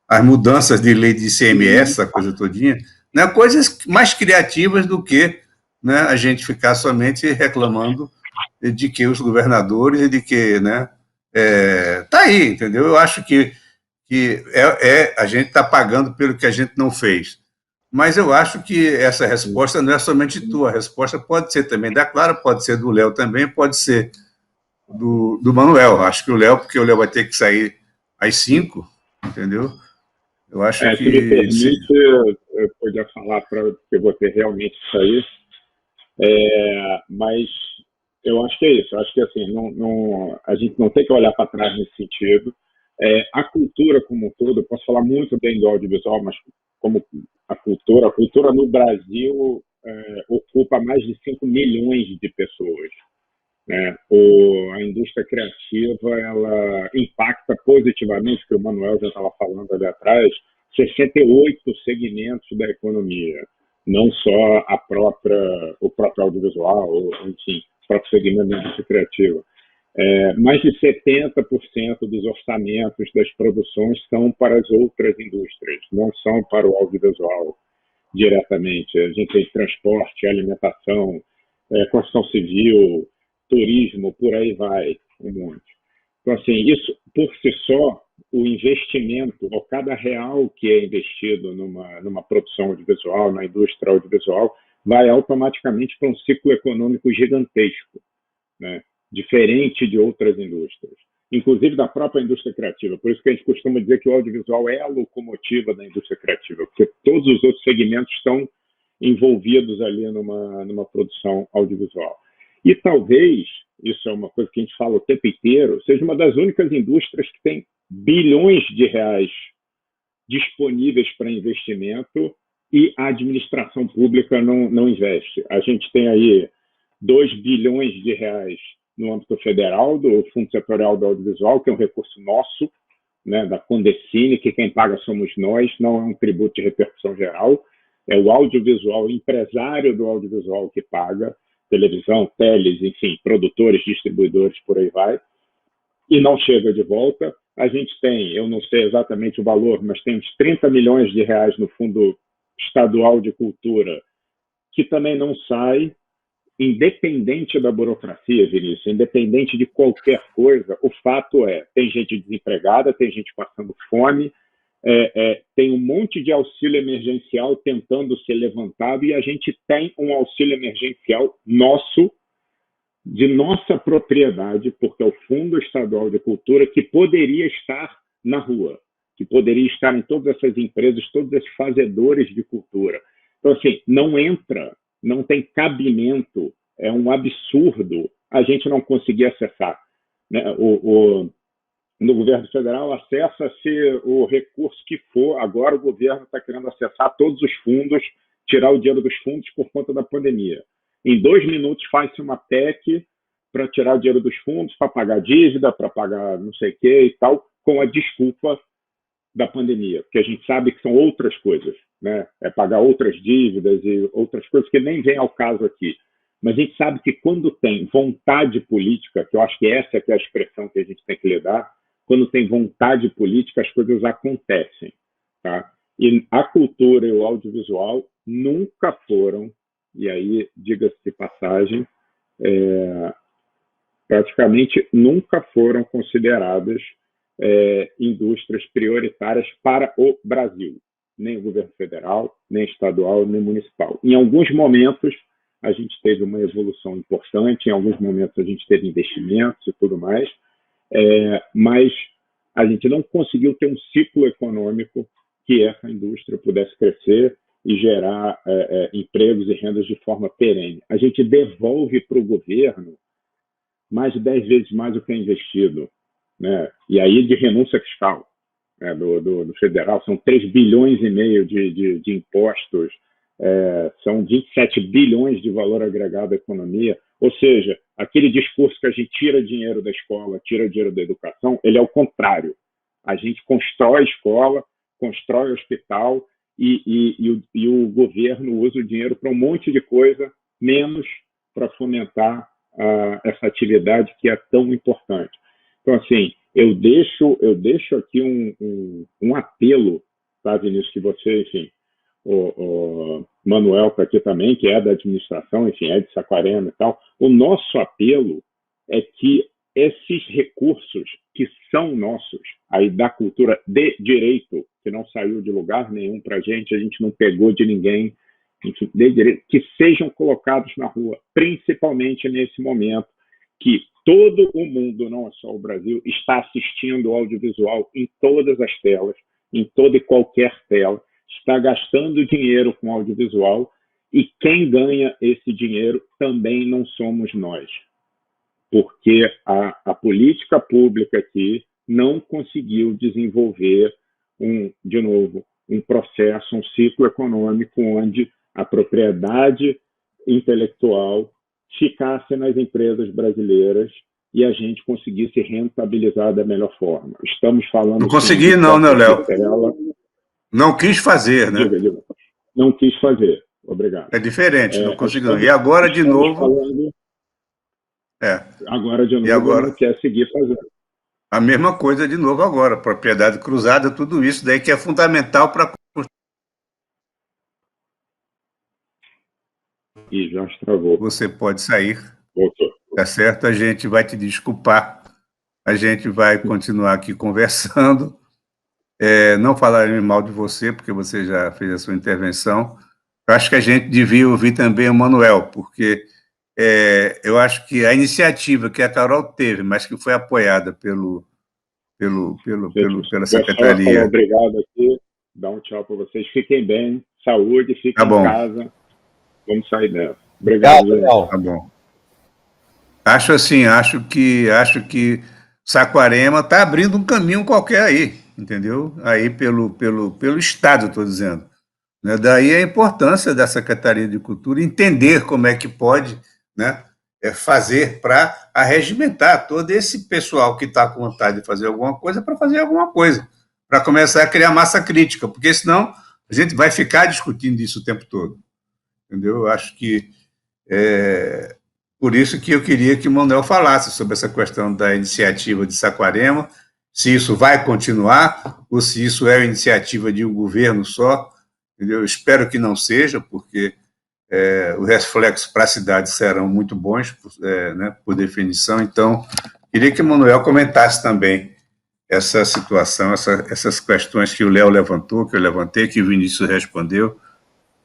As mudanças de lei de ICMS, essa coisa todinha, né, coisas mais criativas do que, né, a gente ficar somente reclamando de que os governadores e de que, né, tá aí, entendeu? Eu acho que a gente está pagando pelo que a gente não fez. Mas eu acho que essa resposta não é somente tua, a resposta pode ser também da Clara, pode ser do Léo também, pode ser do Manuel. Acho que o Léo, porque o Léo vai ter que sair às 5, entendeu? Eu acho que... Se me permite, eu podia falar que eu vou ter realmente que sair, mas eu acho que é isso. Eu acho que assim, a gente não tem que olhar para trás nesse sentido. A cultura como um todo, eu posso falar muito bem do audiovisual, mas como a cultura no Brasil ocupa mais de 5 milhões de pessoas, né? A indústria criativa, ela impacta positivamente, que o Manuel já estava falando ali atrás, 68 segmentos da economia, não só o próprio audiovisual, enfim, o próprio segmento da indústria criativa. Mais de 70% dos orçamentos das produções são para as outras indústrias, não são para o audiovisual diretamente. A gente tem transporte, alimentação, construção civil, turismo, por aí vai, um monte. Então, assim, isso por si só, o investimento, ou cada real que é investido numa produção audiovisual, na indústria audiovisual, vai automaticamente para um ciclo econômico gigantesco, né? Diferente de outras indústrias, inclusive da própria indústria criativa. Por isso que a gente costuma dizer que o audiovisual é a locomotiva da indústria criativa, porque todos os outros segmentos estão envolvidos ali numa produção audiovisual. E talvez, isso é uma coisa que a gente fala o tempo inteiro, seja uma das únicas indústrias que tem bilhões de reais disponíveis para investimento e a administração pública não investe. A gente tem aí 2 bilhões de reais no âmbito federal, do Fundo Setorial do Audiovisual, que é um recurso nosso, né, da Condecine, que quem paga somos nós, não é um tributo de repercussão geral, é o audiovisual, o empresário do audiovisual que paga, televisão, teles, enfim, produtores, distribuidores, por aí vai, e não chega de volta. A gente tem, eu não sei exatamente o valor, mas tem uns 30 milhões de reais no Fundo Estadual de Cultura, que também não sai, independente da burocracia, Vinícius, independente de qualquer coisa. O fato é, tem gente desempregada, tem gente passando fome, tem um monte de auxílio emergencial tentando ser levantado, e a gente tem um auxílio emergencial nosso, de nossa propriedade, porque é o Fundo Estadual de Cultura, que poderia estar na rua, que poderia estar em todas essas empresas, todos esses fazedores de cultura. Então, assim, não entra, não tem cabimento, é um absurdo a gente não conseguir acessar, né? No governo federal, acessa-se o recurso que for. Agora o governo está querendo acessar todos os fundos, tirar o dinheiro dos fundos por conta da pandemia. Em 2 minutos faz-se uma PEC para tirar o dinheiro dos fundos, para pagar dívida, para pagar não sei o que e tal, com a desculpa da pandemia, porque a gente sabe que são outras coisas, né? É pagar outras dívidas e outras coisas que nem vem ao caso aqui. Mas a gente sabe que quando tem vontade política, que eu acho que essa que é a expressão que a gente tem que lidar, quando tem vontade política, as coisas acontecem, tá? E a cultura e o audiovisual nunca foram, e aí, diga-se de passagem, praticamente nunca foram consideradas indústrias prioritárias para o Brasil, nem o governo federal, nem estadual, nem municipal. Em alguns momentos, a gente teve uma evolução importante, em alguns momentos a gente teve investimentos e tudo mais, mas a gente não conseguiu ter um ciclo econômico que essa indústria pudesse crescer e gerar empregos e rendas de forma perene. A gente devolve para o governo mais de 10 vezes mais do que é investido, né? E aí de renúncia fiscal, né, do federal, são 3 bilhões e meio de impostos, são 27 bilhões de valor agregado à economia. Ou seja, aquele discurso que a gente tira dinheiro da escola, tira dinheiro da educação, ele é o contrário. A gente constrói escola, constrói hospital e o governo usa o dinheiro para um monte de coisa, menos para fomentar essa atividade que é tão importante. Então, assim, eu deixo aqui um apelo, tá, Vinícius, que você, enfim, o Manuel está aqui também, que é da administração, enfim, é de Saquarema e tal. O nosso apelo é que esses recursos que são nossos, aí da cultura de direito, que não saiu de lugar nenhum para a gente não pegou de ninguém, enfim, de direito, que sejam colocados na rua, principalmente nesse momento que todo o mundo, não é só o Brasil, está assistindo ao audiovisual em todas as telas, em toda e qualquer tela, está gastando dinheiro com audiovisual, e quem ganha esse dinheiro também não somos nós, porque a política pública aqui não conseguiu desenvolver, de novo, um processo, um ciclo econômico onde a propriedade intelectual ficasse nas empresas brasileiras e a gente conseguisse rentabilizar da melhor forma. Estamos falando... Não consegui não, né, Léo? Não quis fazer, né? Diga. Não quis fazer. Obrigado. É diferente, não conseguiu. E agora, de novo... Agora, de novo, não quer seguir fazendo. A mesma coisa de novo agora. Propriedade cruzada, tudo isso daí que é fundamental para... E já travou. Você pode sair. Voltou. Tá certo? A gente vai te desculpar. A gente vai continuar aqui conversando. Não falarei mal de você, porque você já fez a sua intervenção. Eu acho que a gente devia ouvir também o Manuel, porque eu acho que a iniciativa que a Carol teve, mas que foi apoiada pela Vou só falar Secretaria. obrigado aqui, dar um tchau para vocês. Fiquem bem, saúde, Tá fiquem em bom, casa. Vamos sair dessa. Obrigado, gente. Legal. tá bom. Acho que Saquarema está abrindo um caminho qualquer aí, entendeu? Aí pelo Estado, estou dizendo. Né? Daí a importância da Secretaria de Cultura entender como é que pode, né, fazer para arregimentar todo esse pessoal que está com vontade de fazer alguma coisa para fazer alguma coisa, para começar a criar massa crítica, porque senão a gente vai ficar discutindo isso o tempo todo. Entendeu? Eu acho que por isso que eu queria que o Manuel falasse sobre essa questão da iniciativa de Saquarema, se isso vai continuar ou se isso é a iniciativa de um governo só. Entendeu? Eu espero que não seja, porque os reflexos para a cidade serão muito bons, né, por definição. Então, queria que o Manuel comentasse também essa situação, essas questões que o Léo levantou, que eu levantei, que o Vinícius respondeu.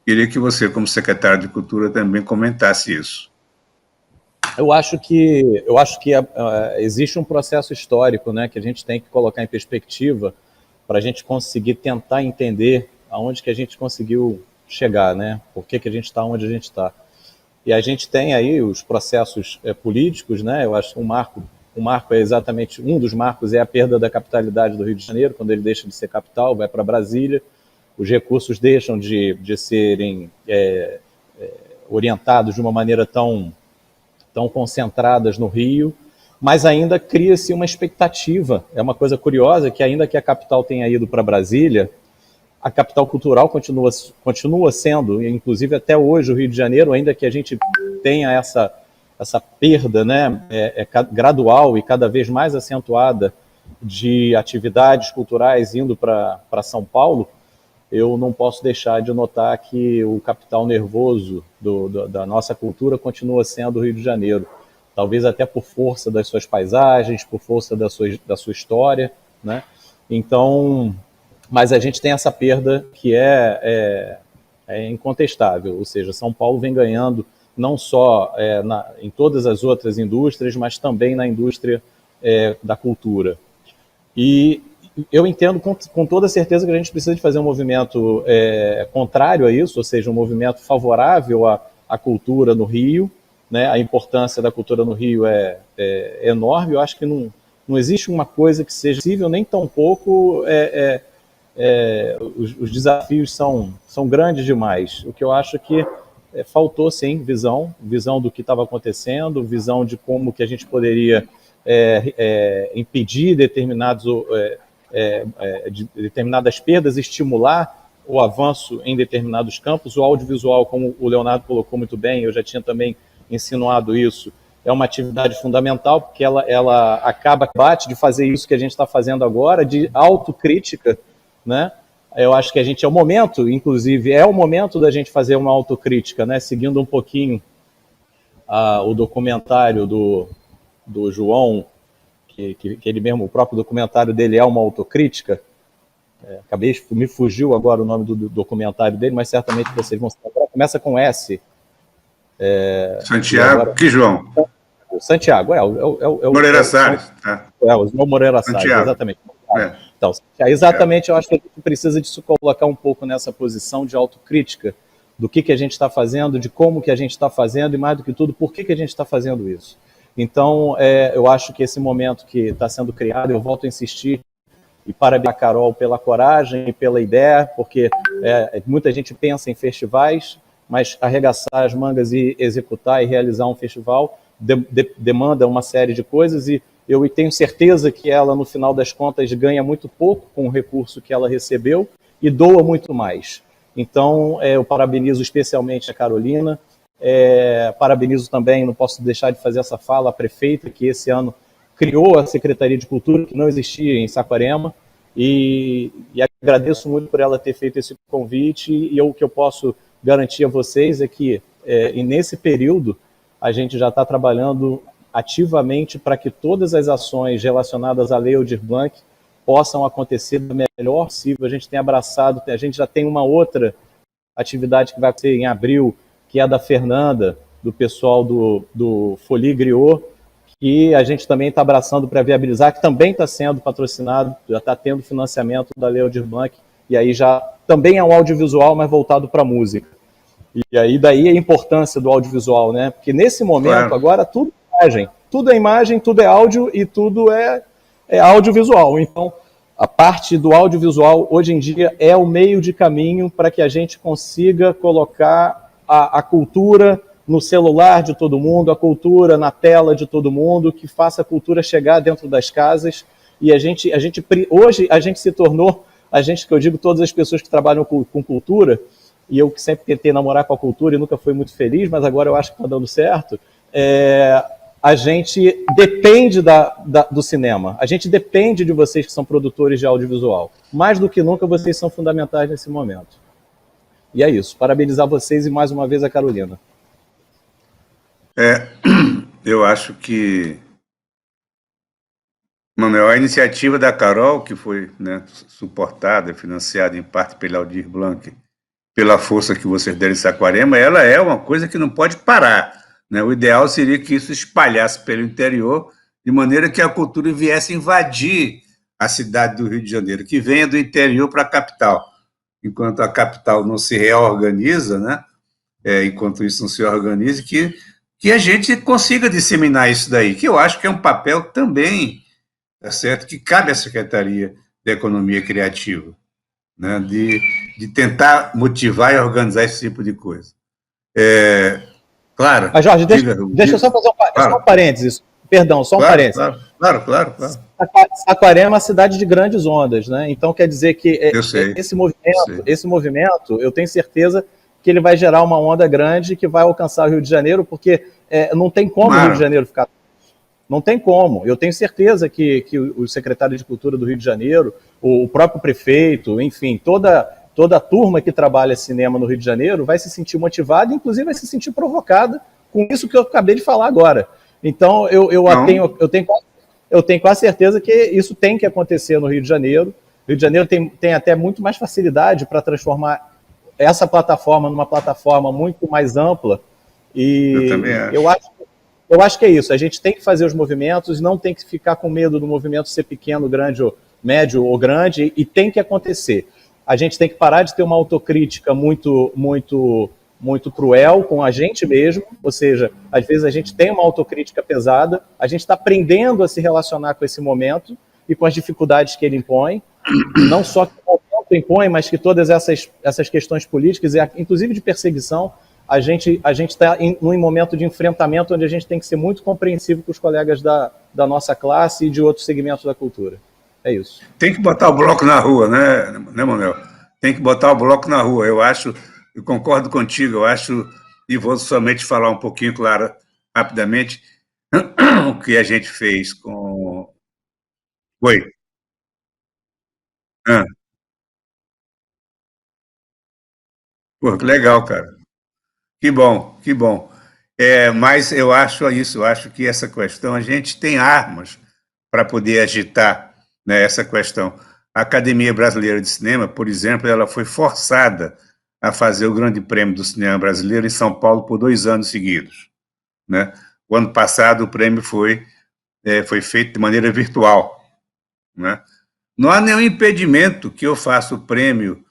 Queria que você, como secretário de Cultura, também comentasse isso. Eu acho que existe um processo histórico, né, que a gente tem que colocar em perspectiva para a gente conseguir tentar entender aonde que a gente conseguiu chegar, né? Por que a gente está onde a gente está. E a gente tem aí os processos políticos, né? Eu acho que um marco é exatamente, um dos marcos é a perda da capitalidade do Rio de Janeiro, quando ele deixa de ser capital, vai para Brasília, os recursos deixam de serem orientados de uma maneira tão concentradas no Rio, mas ainda cria-se uma expectativa. É uma coisa curiosa que ainda que a capital tenha ido para Brasília, a capital cultural continua sendo, inclusive até hoje o Rio de Janeiro, ainda que a gente tenha essa perda, né, gradual e cada vez mais acentuada de atividades culturais indo para São Paulo, eu não posso deixar de notar que o capital nervoso da nossa cultura continua sendo o Rio de Janeiro. Talvez até por força das suas paisagens, por força da sua história, né? Então, mas a gente tem essa perda que é incontestável, ou seja, São Paulo vem ganhando não só em todas as outras indústrias, mas também na indústria da cultura. E eu entendo com toda certeza que a gente precisa de fazer um movimento contrário a isso, ou seja, um movimento favorável à cultura no Rio, né? A importância da cultura no Rio é enorme. Eu acho que não existe uma coisa que seja possível, nem tão pouco os desafios são grandes demais. O que eu acho que faltou, sim, visão do que estava acontecendo, visão de como que a gente poderia impedir determinadas perdas, estimular o avanço em determinados campos. O audiovisual, como o Leonardo colocou muito bem, eu já tinha também insinuado isso, é uma atividade fundamental, porque ela acaba de fazer isso que a gente está fazendo agora, de autocrítica, né? Eu acho que a gente é o momento, inclusive, é o momento da gente fazer uma autocrítica, né? Seguindo um pouquinho o documentário do João, que ele mesmo, o próprio documentário dele é uma autocrítica. Me fugiu agora o nome do documentário dele, mas certamente vocês vão saber. Começa com S. Santiago, agora, que João? Santiago, Moreira Salles. O João Moreira Salles, exatamente. Então, exatamente, eu acho que a gente precisa de se colocar um pouco nessa posição de autocrítica do que a gente está fazendo, de como que a gente está fazendo e, mais do que tudo, por que a gente está fazendo isso. Então, eu acho que esse momento que está sendo criado, eu volto a insistir e parabenizar a Carol pela coragem e pela ideia, porque muita gente pensa em festivais, mas arregaçar as mangas e executar e realizar um festival demanda uma série de coisas, e eu tenho certeza que ela, no final das contas, ganha muito pouco com o recurso que ela recebeu e doa muito mais. Então, eu parabenizo especialmente a Carolina, parabenizo também, não posso deixar de fazer essa fala, a prefeita, que esse ano criou a Secretaria de Cultura, que não existia em Saquarema, e agradeço muito por ela ter feito esse convite, e o que eu posso garantir a vocês é que, e nesse período, a gente já está trabalhando ativamente para que todas as ações relacionadas à Lei Aldir Blanc possam acontecer da melhor possível. A gente tem abraçado, a gente já tem uma outra atividade que vai ser em abril, que é da Fernanda, do pessoal do Folie Griot, que a gente também está abraçando para viabilizar, que também está sendo patrocinado, já está tendo financiamento da Lei Aldir Blanc, e aí já também é um audiovisual, mas voltado para a música. E aí daí a importância do audiovisual, né? Porque nesse momento agora tudo é imagem, tudo é áudio e tudo é audiovisual. Então, a parte do audiovisual, hoje em dia, é o meio de caminho para que a gente consiga colocar a cultura no celular de todo mundo, a cultura na tela de todo mundo, que faça a cultura chegar dentro das casas. E hoje a gente se tornou, que eu digo, todas as pessoas que trabalham com cultura, e eu que sempre tentei namorar com a cultura e nunca fui muito feliz, mas agora eu acho que está dando certo, a gente depende do cinema, a gente depende de vocês que são produtores de audiovisual. Mais do que nunca, vocês são fundamentais nesse momento. E é isso, parabenizar vocês e mais uma vez a Carolina. Eu acho que, Manuel, a iniciativa da Carol, que foi, né, suportada, financiada em parte pela Aldir Blanc, pela força que vocês deram em Saquarema, ela é uma coisa que não pode parar, né? O ideal seria que isso espalhasse pelo interior, de maneira que a cultura viesse invadir a cidade do Rio de Janeiro, que venha do interior para a capital. Enquanto a capital não se reorganiza, né? Enquanto isso não se organiza, que a gente consiga disseminar isso daí, que eu acho que é um papel também, tá certo, que cabe à Secretaria da Economia Criativa, né, de tentar motivar e organizar esse tipo de coisa. Claro. Mas, Jorge, deixa eu só fazer só um parênteses. Perdão, só um parênteses. Claro. Saquarema é uma cidade de grandes ondas, né? Então quer dizer que esse movimento, eu tenho certeza que ele vai gerar uma onda grande que vai alcançar o Rio de Janeiro, porque não tem como o Rio de Janeiro ficar. Não tem como. Eu tenho certeza que o secretário de Cultura do Rio de Janeiro, o próprio prefeito, enfim, toda a turma que trabalha cinema no Rio de Janeiro vai se sentir motivada, inclusive vai se sentir provocada com isso que eu acabei de falar agora. Então, eu tenho quase certeza que isso tem que acontecer no Rio de Janeiro. O Rio de Janeiro tem até muito mais facilidade para transformar essa plataforma numa plataforma muito mais ampla. E eu também acho. Eu acho que é isso. A gente tem que fazer os movimentos, não tem que ficar com medo do movimento ser pequeno, grande, médio ou grande, e tem que acontecer. A gente tem que parar de ter uma autocrítica muito cruel com a gente mesmo, ou seja, às vezes a gente tem uma autocrítica pesada, a gente está aprendendo a se relacionar com esse momento e com as dificuldades que ele impõe, não só que o momento impõe, mas que todas essas questões políticas, inclusive de perseguição, a gente está em um momento de enfrentamento onde a gente tem que ser muito compreensivo com os colegas da nossa classe e de outros segmentos da cultura. É isso. Tem que botar o bloco na rua, né, Manuel? Tem que botar o bloco na rua. Eu concordo contigo, eu acho, e vou somente falar um pouquinho, claro, rapidamente, o que a gente fez com... Oi. Pô, que legal, cara. Que bom, que bom. Mas eu acho isso, eu acho que essa questão, a gente tem armas para poder agitar, né, essa questão. A Academia Brasileira de Cinema, por exemplo, ela foi forçada a fazer o Grande Prêmio do Cinema Brasileiro em São Paulo por 2 anos seguidos, né? O ano passado o prêmio foi feito de maneira virtual, né? Não há nenhum impedimento que eu faça o prêmio,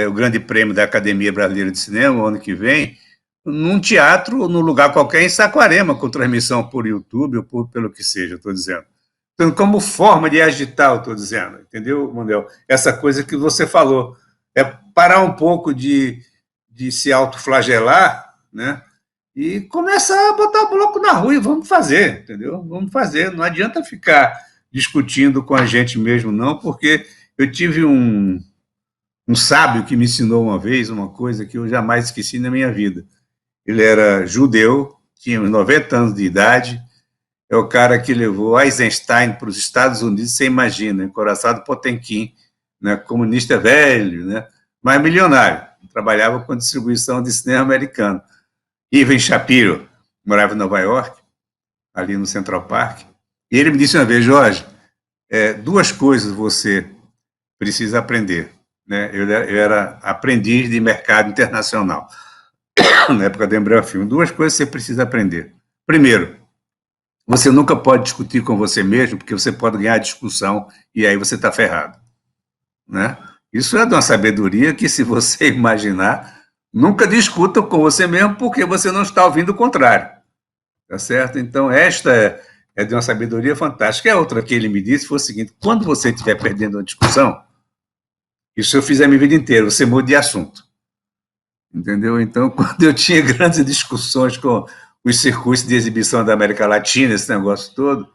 o Grande Prêmio da Academia Brasileira de Cinema, o ano que vem, num teatro ou num lugar qualquer em Saquarema, com transmissão por YouTube ou pelo que seja, estou dizendo. Então, como forma de agitar, eu estou dizendo, entendeu, Manuel? Essa coisa que você falou, parar um pouco de se autoflagelar, né? E começar a botar o bloco na rua e vamos fazer, entendeu? Vamos fazer, não adianta ficar discutindo com a gente mesmo, não, porque eu tive um sábio que me ensinou uma vez uma coisa que eu jamais esqueci na minha vida. Ele era judeu, tinha 90 anos de idade, é o cara que levou Eisenstein para os Estados Unidos, você imagina, encoraçado Potemkin, né, comunista velho, né, mas milionário, trabalhava com distribuição de cinema americano. Ivan Shapiro morava em Nova York, ali no Central Park, e ele me disse uma vez: Jorge, 2 coisas você precisa aprender. né? Eu era aprendiz de mercado internacional, na época da Embrafilme. Duas coisas você precisa aprender. Primeiro, você nunca pode discutir com você mesmo, porque você pode ganhar a discussão e aí você está ferrado, né? Isso é de uma sabedoria que, se você imaginar, nunca discuta com você mesmo, porque você não está ouvindo o contrário, tá certo? Então, esta é de uma sabedoria fantástica. A outra que ele me disse foi o seguinte: quando você estiver perdendo uma discussão, isso eu fiz a minha vida inteira, você muda de assunto, entendeu? Então, quando eu tinha grandes discussões com os circuitos de exibição da América Latina, esse negócio todo,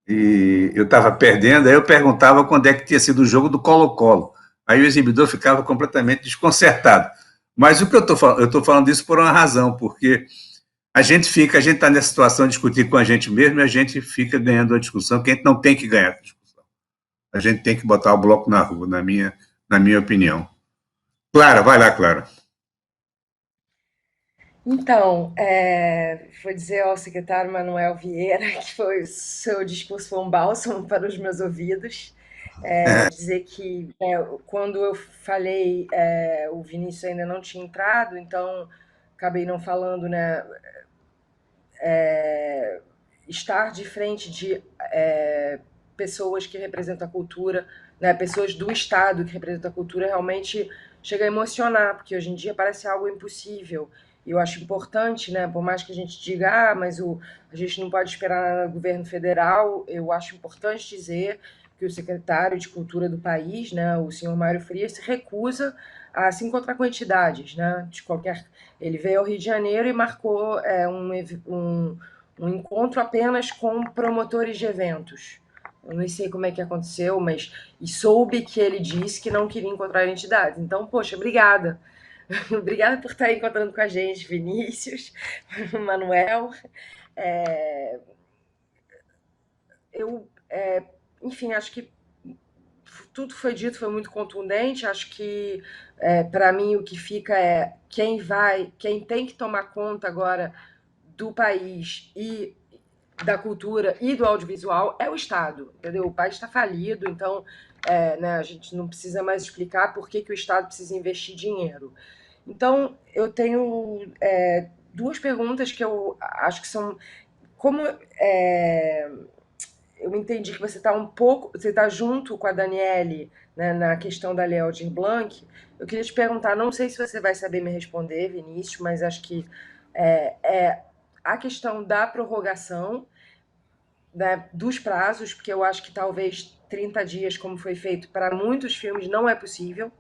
e eu estava perdendo, aí eu perguntava quando é que tinha sido o jogo do Colo-Colo. Aí o exibidor ficava completamente desconcertado. Mas o que eu estou falando isso por uma razão, porque a gente está nessa situação de discutir com a gente mesmo e a gente fica ganhando a discussão, que a gente não tem que ganhar a discussão. A gente tem que botar o bloco na rua, na minha opinião. Clara, vai lá, Clara. Então, vou dizer ao secretário Manuel Vieira que o seu discurso foi um bálsamo para os meus ouvidos. Dizer que quando eu falei, o Vinícius ainda não tinha entrado, então acabei não falando, né? Estar de frente de pessoas que representam a cultura, né, pessoas do Estado que representam a cultura, realmente chega a emocionar, porque hoje em dia parece algo impossível. E eu acho importante, né, por mais que a gente diga, mas a gente não pode esperar nada do governo federal, eu acho importante dizer que o secretário de Cultura do país, né, o senhor Mário Frias, se recusa a se encontrar com entidades, né, de qualquer... Ele veio ao Rio de Janeiro e marcou um encontro apenas com promotores de eventos. Eu não sei como é que aconteceu, mas... E soube que ele disse que não queria encontrar entidades. Então, poxa, obrigada. Obrigada por estar encontrando com a gente, Vinícius, Manuel. Enfim, acho que tudo que foi dito foi muito contundente. Acho que, para mim, o que fica é quem tem que tomar conta agora do país e da cultura e do audiovisual é o Estado, entendeu? O país está falido, então né, a gente não precisa mais explicar por que o Estado precisa investir dinheiro. Então, eu tenho duas perguntas que eu acho que são... Como eu entendi que você está junto com a Daniele, né, na questão da Lei Aldir Blanc, eu queria te perguntar, não sei se você vai saber me responder, Vinícius, mas acho que a questão da prorrogação, né, dos prazos, porque eu acho que talvez 30 dias, como foi feito para muitos filmes, não é possível,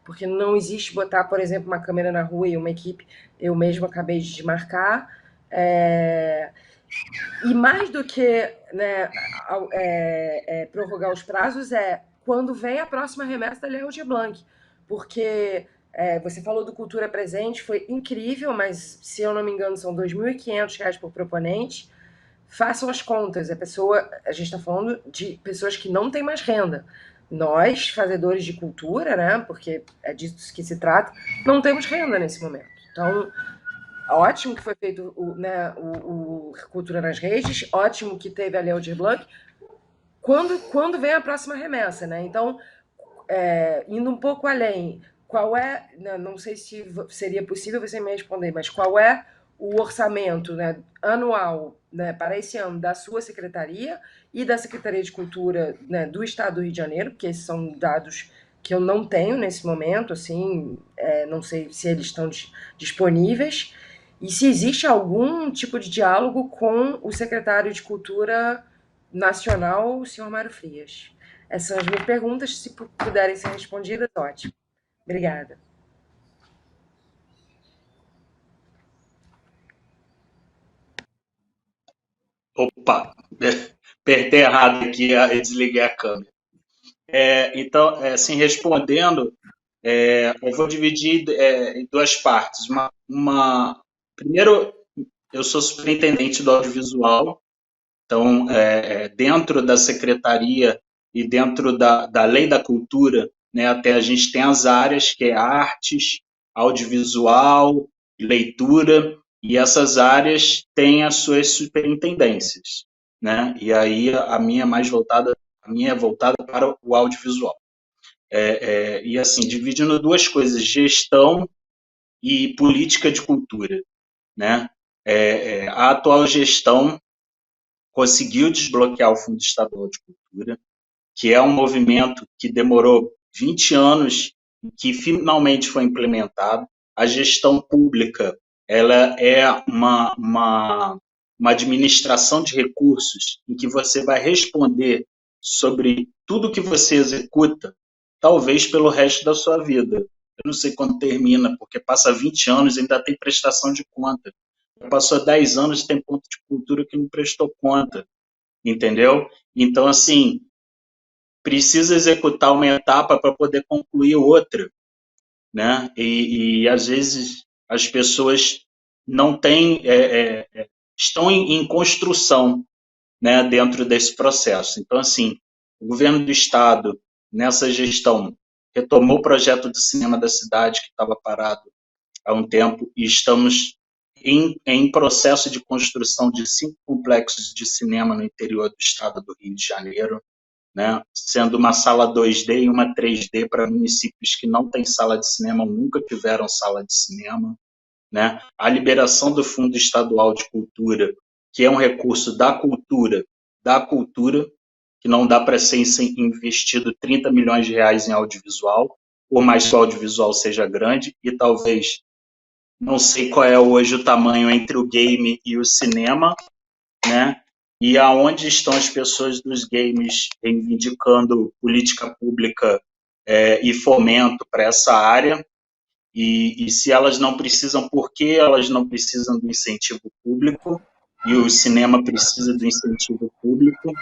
porque não existe botar, por exemplo, uma câmera na rua e uma equipe, eu mesmo acabei de desmarcar. E mais do que, né, prorrogar os prazos, quando vem a próxima remessa da Lei Aldir Blanc, porque você falou do Cultura Presente, foi incrível, mas, se eu não me engano, são R$ 2.500 por proponente. Façam as contas, a gente está falando de pessoas que não têm mais renda. Nós, fazedores de cultura, né, porque é disso que se trata, não temos renda nesse momento. Então, ótimo que foi feito o Cultura nas Redes, ótimo que teve a Lei Aldir Blanc. Quando vem a próxima remessa, né? Então, indo um pouco além, qual não sei se seria possível você me responder, mas qual é o orçamento, né, anual, né, para esse ano da sua secretaria e da Secretaria de Cultura, né, do Estado do Rio de Janeiro, porque esses são dados que eu não tenho nesse momento, assim, não sei se eles estão disponíveis, e se existe algum tipo de diálogo com o secretário de Cultura Nacional, o senhor Mário Frias. Essas são as minhas perguntas, se puderem ser respondidas, ótimo. Obrigada. Opa, apertei errado aqui e desliguei a câmera. Então, assim, respondendo, eu vou dividir em duas partes. Primeiro, eu sou superintendente do audiovisual, então, dentro da secretaria e dentro da Lei da Cultura, né, até a gente tem as áreas, que é artes, audiovisual, leitura, e essas áreas têm as suas superintendências, né? E aí a minha é voltada para o audiovisual. e assim, dividindo duas coisas, gestão e política de cultura, né? A atual gestão conseguiu desbloquear o Fundo Estadual de Cultura, que é um movimento que demorou 20 anos, que finalmente foi implementado. A gestão pública, ela é uma administração de recursos em que você vai responder sobre tudo que você executa, talvez pelo resto da sua vida. Eu não sei quando termina, porque passa 20 anos e ainda tem prestação de conta. Passou 10 anos e tem ponto de cultura que não prestou conta, entendeu? Então, assim, precisa executar uma etapa para poder concluir outra, né? E às vezes as pessoas não têm, estão em construção, né, dentro desse processo. Então, assim, o governo do estado, nessa gestão, retomou o projeto de cinema da cidade, que estava parado há um tempo, e estamos em processo de construção de 5 complexos de cinema no interior do estado do Rio de Janeiro, né, sendo uma sala 2D e uma 3D para municípios que não têm sala de cinema, nunca tiveram sala de cinema, né? A liberação do Fundo Estadual de Cultura, que é um recurso da cultura, que não dá para ser investido 30 milhões de reais em audiovisual, por mais que o audiovisual seja grande, e talvez, não sei qual é hoje o tamanho entre o game e o cinema, né? E aonde estão as pessoas dos games reivindicando política pública e fomento para essa área, e se elas não precisam, por que elas não precisam do incentivo público, e o cinema precisa do incentivo público.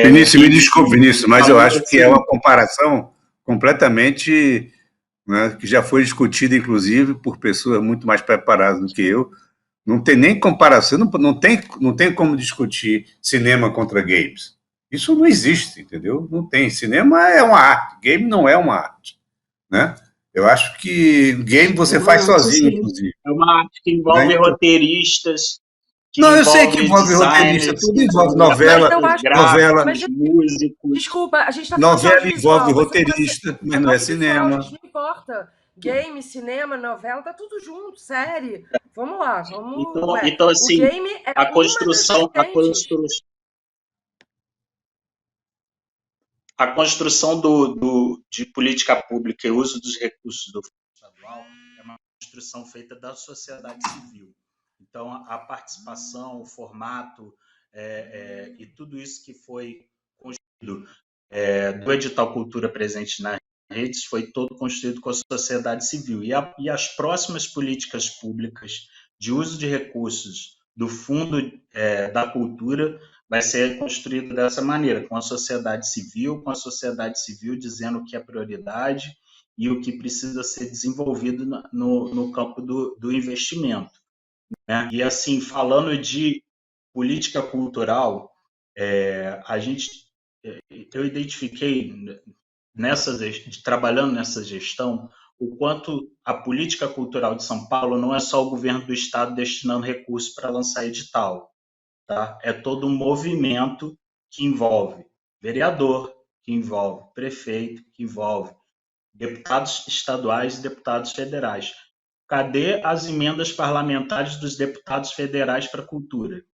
Vinícius, me desculpe, Vinícius, mas eu acho que é uma comparação completamente, né, que já foi discutida, inclusive, por pessoas muito mais preparadas do que eu. Não tem nem comparação, não tem como discutir cinema contra games. Isso não existe, entendeu? Não tem. Cinema é uma arte, game não é uma arte, né? Eu acho que game você faz sozinho, inclusive. É uma arte que envolve roteiristas, não, eu sei que envolve roteirista, tudo envolve novela, músicos. Desculpa, a gente está falando de novela envolve roteirista, mas não é cinema. Não importa. Game, cinema, novela, tá tudo junto, série. Vamos lá, vamos. Então assim, o game é a construção de política pública e uso dos recursos do Fundo Estadual é uma construção feita da sociedade civil. Então, a participação, o formato e tudo isso que foi construído do edital Cultura Presente nas redes foi todo construído com a sociedade civil. E as próximas políticas públicas de uso de recursos do Fundo da Cultura vai ser construído dessa maneira, com a sociedade civil dizendo o que é prioridade e o que precisa ser desenvolvido no campo do investimento, né? E assim, falando de política cultural, eu identifiquei, trabalhando nessa gestão, o quanto a política cultural de São Paulo não é só o governo do estado destinando recursos para lançar edital, tá? É todo um movimento que envolve vereador, que envolve prefeito, que envolve deputados estaduais e deputados federais. Cadê as emendas parlamentares dos deputados federais para a cultura?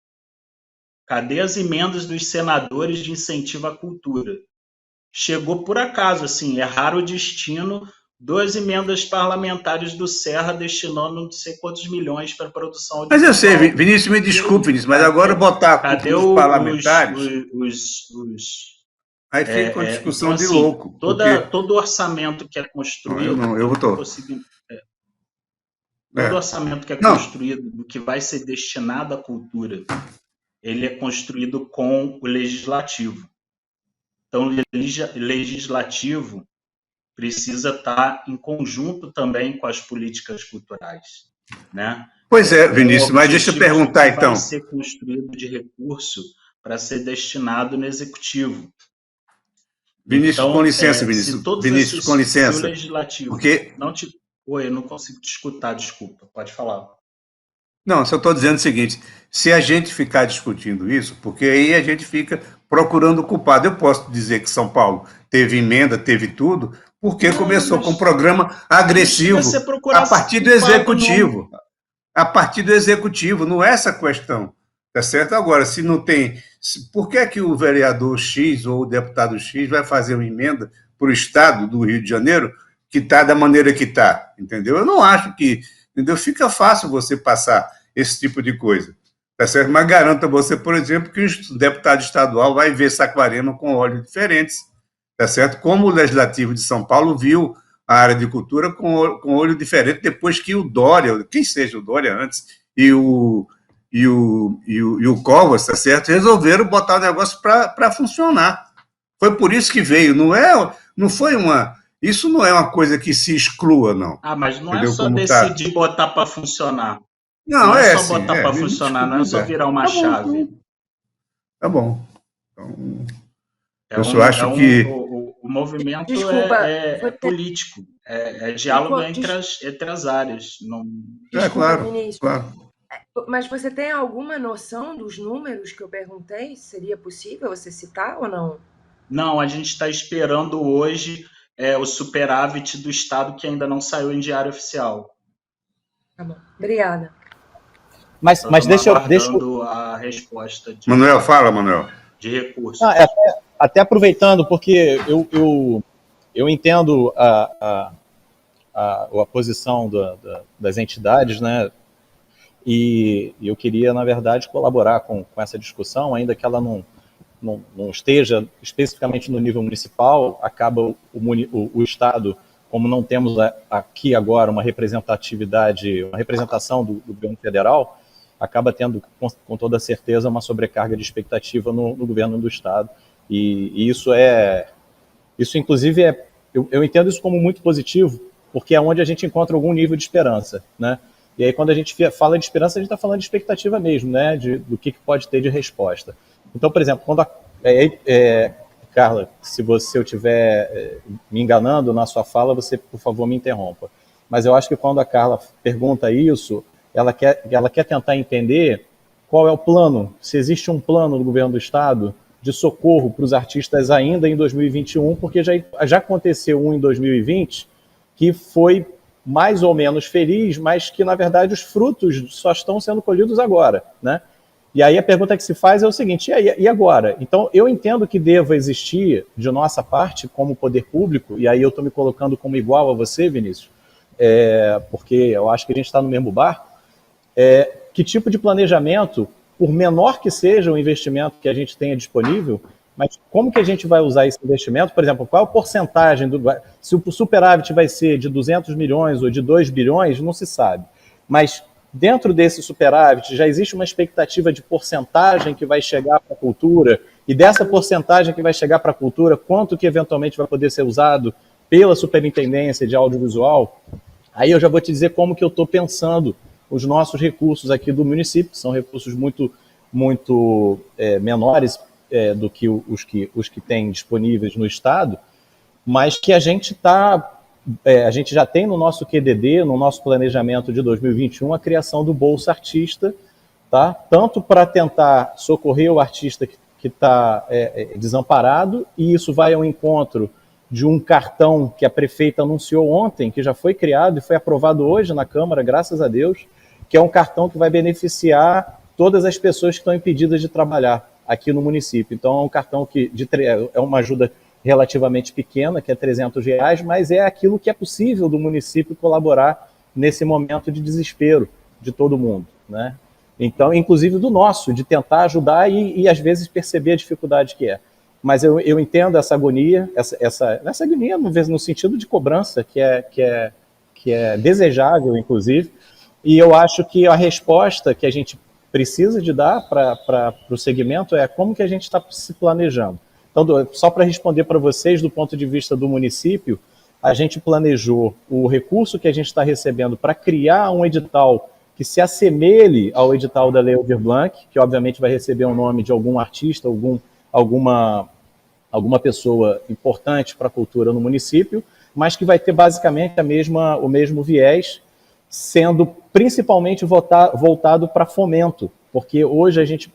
Cadê as emendas dos senadores de incentivo à cultura? Chegou por acaso, assim, é raro o destino, 2 emendas parlamentares do Serra destinando não sei quantos milhões para a produção audiovisual. Mas eu sei, Vinícius, me desculpe, Vinícius, mas agora botar os parlamentares... Aí fica uma discussão então, de assim, louco. Todo orçamento que é construído... Todo orçamento que é construído, do que vai ser destinado à cultura, ele é construído com o legislativo. Então, o legislativo precisa estar em conjunto também com as políticas culturais, né? Pois é, Vinícius, mas deixa eu perguntar, então. Vai ser construído de recurso para ser destinado no executivo. Vinícius, então, com licença, Vinícius. Vinícius, com licença. Se o legislativo porque... Oi, eu não consigo te escutar, desculpa. Pode falar. Não, só estou dizendo o seguinte, se a gente ficar discutindo isso, porque aí a gente fica procurando o culpado. Eu posso dizer que São Paulo teve emenda, teve tudo, porque começou com um programa agressivo a partir do executivo. A partir do executivo, não é essa a questão, tá certo? Agora, se não tem... Por que é que o vereador X ou o deputado X vai fazer uma emenda para o Estado do Rio de Janeiro que está da maneira que está, entendeu? Eu não acho que... Entendeu? Fica fácil você passar esse tipo de coisa, tá certo? Mas garanto a você, por exemplo, que o deputado estadual vai ver Saquarema com olhos diferentes, tá certo? Como o Legislativo de São Paulo viu a área de cultura com olho diferente depois que o Dória, quem seja o Dória antes, e o Covas, tá certo? Resolveram botar o negócio para funcionar. Foi por isso que veio, não foi uma... Isso não é uma coisa que se exclua, não. Mas não entendeu? É só Como decidir botar para funcionar. Não é só só botar para funcionar, não é só virar uma chave. Tá bom. Então, eu só acho que... O movimento é político, é diálogo entre as áreas. Não... claro. Mas você tem alguma noção dos números que eu perguntei? Seria possível você citar ou não? Não, a gente está esperando hoje o superávit do Estado que ainda não saiu em diário oficial. Tá bom, obrigada. Mas deixa a resposta de... Manuel, fala, Manuel. De recursos. Até aproveitando, porque eu entendo a posição das entidades, né? E eu queria, na verdade, colaborar com essa discussão, ainda que ela não esteja especificamente no nível municipal, acaba o Estado, como não temos aqui agora uma representação do governo federal, acaba tendo, com toda certeza, uma sobrecarga de expectativa no governo do Estado. E isso inclusive, eu entendo isso como muito positivo, porque é onde a gente encontra algum nível de esperança, né? E aí, quando a gente fala de esperança, a gente está falando de expectativa mesmo, né? Do que pode ter de resposta. Então, por exemplo, quando Carla, se eu estiver me enganando na sua fala, você, por favor, me interrompa. Mas eu acho que quando a Carla pergunta isso, ela quer tentar entender qual é o plano, se existe um plano do governo do Estado de socorro para os artistas ainda em 2021, porque já aconteceu um em 2020 que foi mais ou menos feliz, mas que, na verdade, os frutos só estão sendo colhidos agora, né? E aí a pergunta que se faz é o seguinte, e agora? Então, eu entendo que deva existir, de nossa parte, como poder público, e aí eu estou me colocando como igual a você, Vinícius, porque eu acho que a gente está no mesmo barco, que tipo de planejamento, por menor que seja o investimento que a gente tenha disponível, mas como que a gente vai usar esse investimento? Por exemplo, qual a porcentagem, se o superávit vai ser de 200 milhões ou de 2 bilhões, não se sabe. Mas dentro desse superávit já existe uma expectativa de porcentagem que vai chegar para a cultura, e dessa porcentagem que vai chegar para a cultura, quanto que eventualmente vai poder ser usado pela Superintendência de Audiovisual? Aí eu já vou te dizer como que eu estou pensando os nossos recursos aqui do município, que são recursos muito menores do que os que tem disponíveis no Estado, mas que a gente já tem no nosso QDD, no nosso planejamento de 2021, a criação do Bolsa Artista, tá? Tanto para tentar socorrer o artista que está desamparado, e isso vai ao encontro de um cartão que a prefeita anunciou ontem, que já foi criado e foi aprovado hoje na Câmara, graças a Deus, que é um cartão que vai beneficiar todas as pessoas que estão impedidas de trabalhar aqui no município. Então, é um cartão que é uma ajuda relativamente pequena, que é R$300, mas é aquilo que é possível do município colaborar nesse momento de desespero de todo mundo, né? Então, inclusive do nosso, de tentar ajudar e às vezes perceber a dificuldade que é. Mas eu entendo essa agonia, essa agonia no sentido de cobrança, que é desejável, inclusive, e eu acho que a resposta que a gente precisa de dar para o segmento é como que a gente está se planejando. Então, só para responder para vocês, do ponto de vista do município, a gente planejou o recurso que a gente está recebendo para criar um edital que se assemelhe ao edital da Lei Aldir Blanc, que obviamente vai receber o nome de algum artista, alguma pessoa importante para a cultura no município, mas que vai ter basicamente o mesmo viés, sendo principalmente voltado para fomento, porque hoje a gente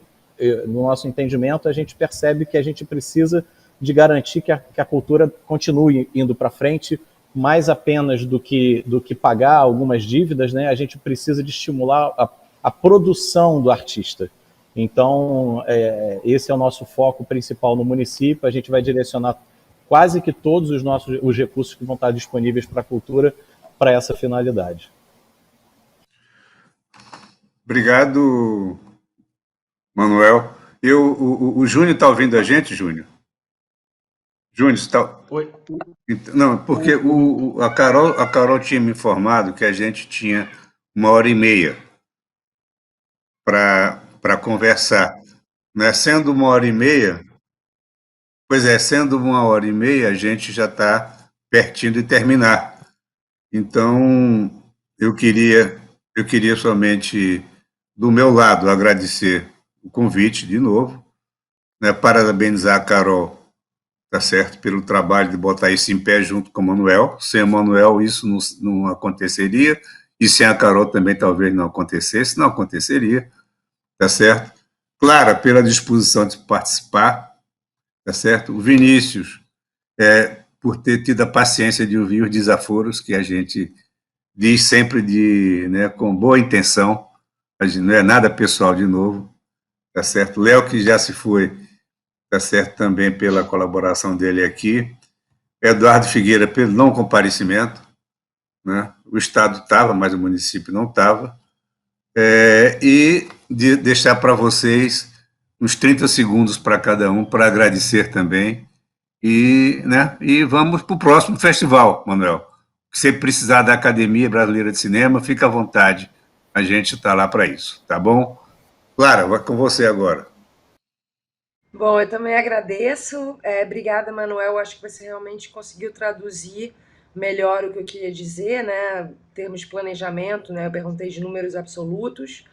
no nosso entendimento, a gente percebe que a gente precisa de garantir que a cultura continue indo para frente, mais apenas do que pagar algumas dívidas, né? A gente precisa de estimular a produção do artista. Então, esse é o nosso foco principal no município. A gente vai direcionar quase que todos os recursos que vão estar disponíveis para a cultura para essa finalidade. Obrigado, Manuel. O Júnior está ouvindo a gente, Júnior? Júnior, você está... Oi. Não, porque a Carol tinha me informado que a gente tinha 1h30 para conversar. Né? Sendo 1h30, sendo 1h30, a gente já está pertinho de terminar. Então, eu queria somente, do meu lado, agradecer o convite de novo, né? Parabenizar a Carol, tá certo, pelo trabalho de botar isso em pé junto com o Manuel. Sem o Manuel isso não aconteceria, e sem a Carol também talvez não acontecesse, não aconteceria, tá certo? Clara, pela disposição de participar, tá certo? O Vinícius, por ter tido a paciência de ouvir os desaforos que a gente diz sempre né, com boa intenção, não é nada pessoal de novo, tá certo? Léo, que já se foi, tá certo, também pela colaboração dele aqui. Eduardo Figueira, pelo não comparecimento, né? O Estado estava, mas o município não estava. E deixar para vocês uns 30 segundos para cada um, para agradecer também. E vamos para o próximo festival, Manuel. Se precisar da Academia Brasileira de Cinema, fica à vontade. A gente está lá para isso, tá bom? Clara, vai com você agora. Bom, eu também agradeço. Obrigada, Manuel. Acho que você realmente conseguiu traduzir melhor o que eu queria dizer, né? Em termos de planejamento, né? Eu perguntei de números absolutos.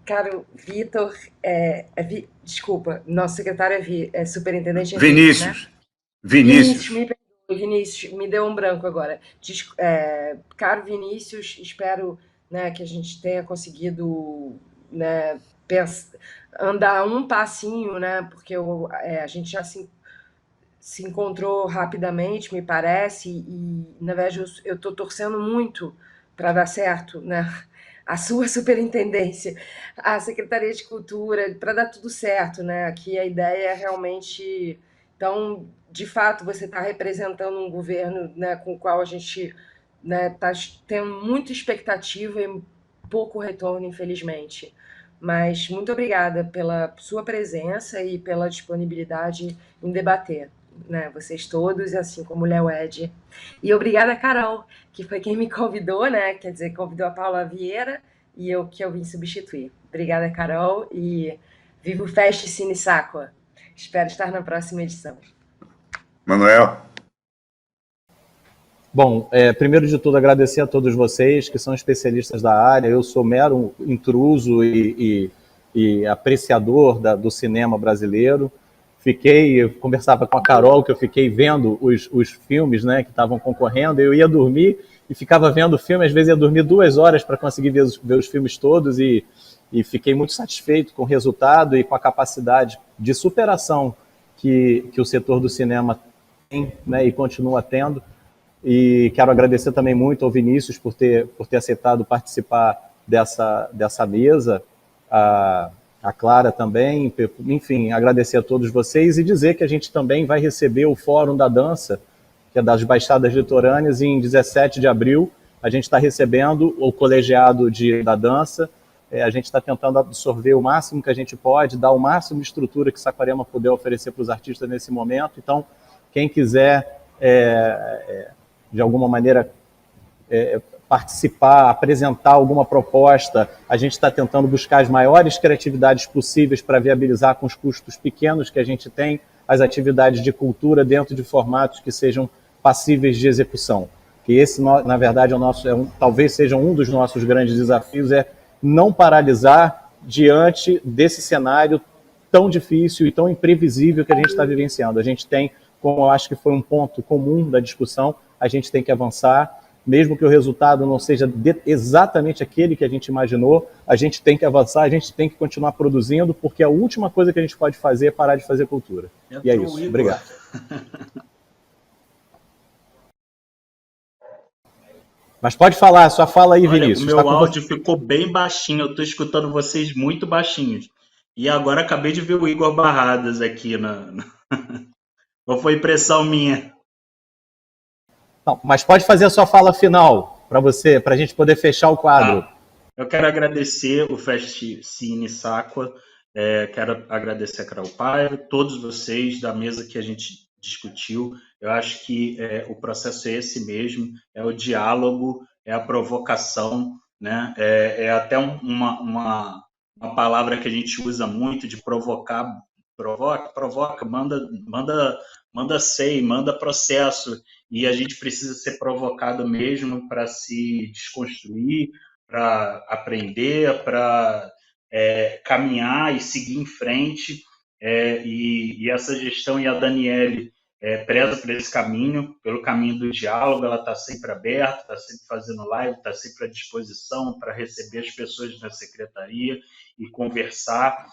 Caro Vitor, desculpa, nosso secretário é superintendente. Vinícius. Né? Vinícius, me perdoe, Vinícius, me deu um branco agora. Caro Vinícius, espero, né, que a gente tenha conseguido, né, andar um passinho, né, porque a gente já se encontrou rapidamente, me parece, e na verdade eu estou torcendo muito para dar certo, né, a sua superintendência, a Secretaria de Cultura, para dar tudo certo, né, aqui a ideia é realmente... Então, de fato, você está representando um governo, né, com o qual a gente está, né, tendo muita expectativa e pouco retorno, infelizmente. Mas muito obrigada pela sua presença e pela disponibilidade em debater, né, vocês todos, assim como o Léo Ed. E obrigada, Carol, que foi quem me convidou, né, quer dizer, convidou a Paula Vieira e eu vim substituir. Obrigada, Carol, e viva o Fest Cine Sacua. Espero estar na próxima edição. Manuel. Bom, primeiro de tudo, agradecer a todos vocês que são especialistas da área. Eu sou mero intruso e apreciador do cinema brasileiro. Eu conversava com a Carol, que eu fiquei vendo os filmes, né, que estavam concorrendo. Eu ia dormir e ficava vendo o filme, às vezes ia dormir 2 horas para conseguir ver os filmes todos, e fiquei muito satisfeito com o resultado e com a capacidade de superação que o setor do cinema tem, né, e continua tendo. E quero agradecer também muito ao Vinícius por ter aceitado participar dessa mesa, a Clara também, enfim, agradecer a todos vocês e dizer que a gente também vai receber o Fórum da Dança, que é das Baixadas Litorâneas, em 17 de abril. A gente está recebendo o colegiado da dança. A gente está tentando absorver o máximo que a gente pode, dar o máximo de estrutura que Saquarema puder oferecer para os artistas nesse momento. Então, quem quiser, de alguma maneira, participar, apresentar alguma proposta, a gente está tentando buscar as maiores criatividades possíveis para viabilizar com os custos pequenos que a gente tem as atividades de cultura dentro de formatos que sejam passíveis de execução. Que esse, na verdade, talvez seja um dos nossos grandes desafios, não paralisar diante desse cenário tão difícil e tão imprevisível que a gente está vivenciando. A gente tem, como eu acho que foi um ponto comum da discussão, a gente tem que avançar, mesmo que o resultado não seja exatamente aquele que a gente imaginou, a gente tem que avançar, a gente tem que continuar produzindo, porque a última coisa que a gente pode fazer é parar de fazer cultura. E é isso. Obrigado. Mas pode falar, só fala aí, Vinícius. O meu áudio ficou bem baixinho, eu estou escutando vocês muito baixinhos. E agora acabei de ver o Igor Barradas aqui. Ou foi impressão minha? Não, mas pode fazer a sua fala final para você, para a gente poder fechar o quadro. Eu quero agradecer o Fest Cine Sacqua, quero agradecer a Carol Paiva, todos vocês da mesa que a gente discutiu. Eu acho que o processo é esse mesmo, é o diálogo, é a provocação, né? É até uma palavra que a gente usa muito de provocar, provoca, manda SEI, manda processo, e a gente precisa ser provocado mesmo para se desconstruir, para aprender, para caminhar e seguir em frente, e essa gestão e a Daniele preza por esse caminho, pelo caminho do diálogo. Ela está sempre aberta, está sempre fazendo live, está sempre à disposição para receber as pessoas na secretaria e conversar.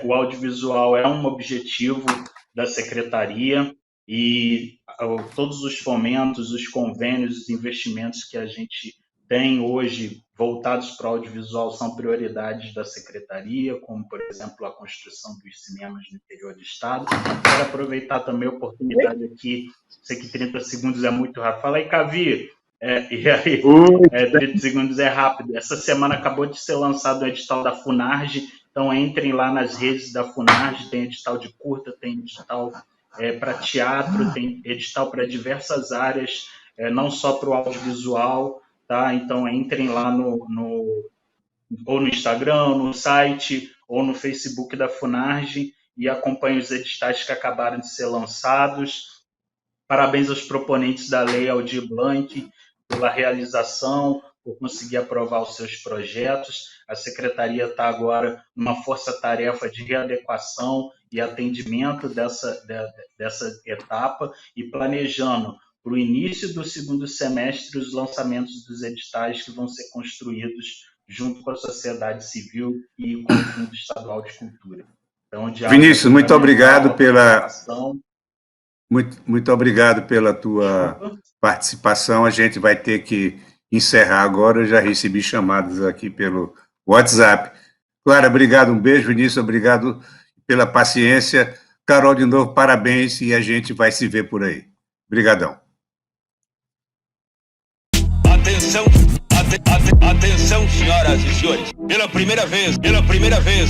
O audiovisual é um objetivo da secretaria e todos os fomentos, os convênios, os investimentos que a gente tem hoje voltados para o audiovisual são prioridades da secretaria, como, por exemplo, a construção dos cinemas no interior do estado. Quero aproveitar também a oportunidade aqui, sei que 30 segundos é muito rápido. Fala aí, Cavi. E aí, 30 segundos é rápido. Essa semana acabou de ser lançado o edital da Funarge, então entrem lá nas redes da Funarge, tem edital de curta, tem edital para teatro, tem edital para diversas áreas, não só para o audiovisual. Tá? Então, entrem lá ou no Instagram, no site, ou no Facebook da Funarge e acompanhem os editais que acabaram de ser lançados. Parabéns aos proponentes da Lei Aldir Blanc pela realização, por conseguir aprovar os seus projetos. A Secretaria está agora numa força-tarefa de readequação e atendimento dessa etapa e planejando para o início do segundo semestre os lançamentos dos editais que vão ser construídos junto com a sociedade civil e com o Fundo Estadual de Cultura. Então, Vinícius, muito obrigado muito obrigado pela tua participação. A gente vai ter que encerrar agora. Eu já recebi chamadas aqui pelo WhatsApp. Clara, obrigado, um beijo. Vinícius, obrigado pela paciência. Carol, de novo, parabéns e a gente vai se ver por aí. Obrigadão. Atenção, senhoras e senhores. Pela primeira vez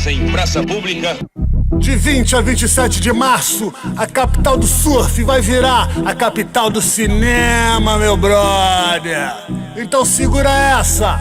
em praça pública. De 20 a 27 de março, a capital do surf vai virar a capital do cinema, meu brother. Então segura essa.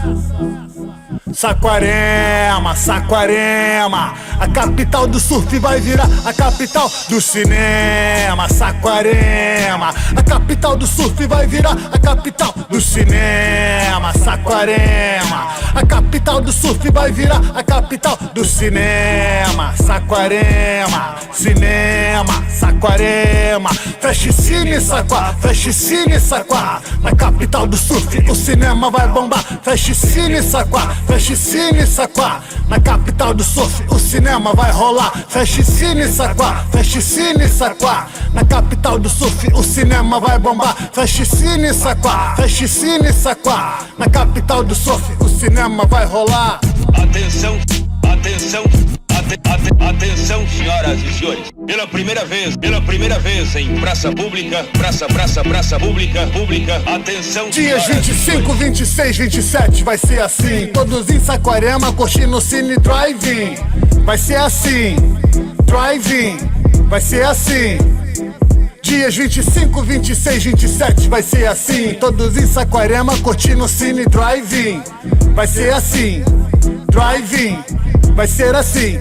Saquarema, Saquarema, a capital do surf vai virar a capital do cinema. Saquarema, a capital do surf vai virar a capital do cinema. Saquarema, a capital do surf vai virar a capital do cinema. Saquarema, cinema, Saquarema, Fest Cine Sacquá, Fest Cine Sacquá. Na capital do surf o cinema vai bombar. Fest Cine Sacquá, Fest Cine Sacquá. Na capital do surf o cinema vai rolar. Fest Cine Sacquá, Fest Cine Sacquá. Na capital do surf o cinema vai bombar. Fest Cine Sacquá, Fest Cine Sacquá. Na capital do surf o cinema vai rolar. Atenção, senhoras e senhores. Pela primeira vez em praça pública, praça pública, atenção. Dias 25, 26, 27 vai ser assim. Todos em Saquarema curtindo o Cine Drive-In. Vai ser assim, Drive-In, vai ser assim. Dias 25, 26, 27 vai ser assim. Todos em Saquarema curtindo o Cine Drive-In. Vai ser assim, Drive-In, vai ser assim.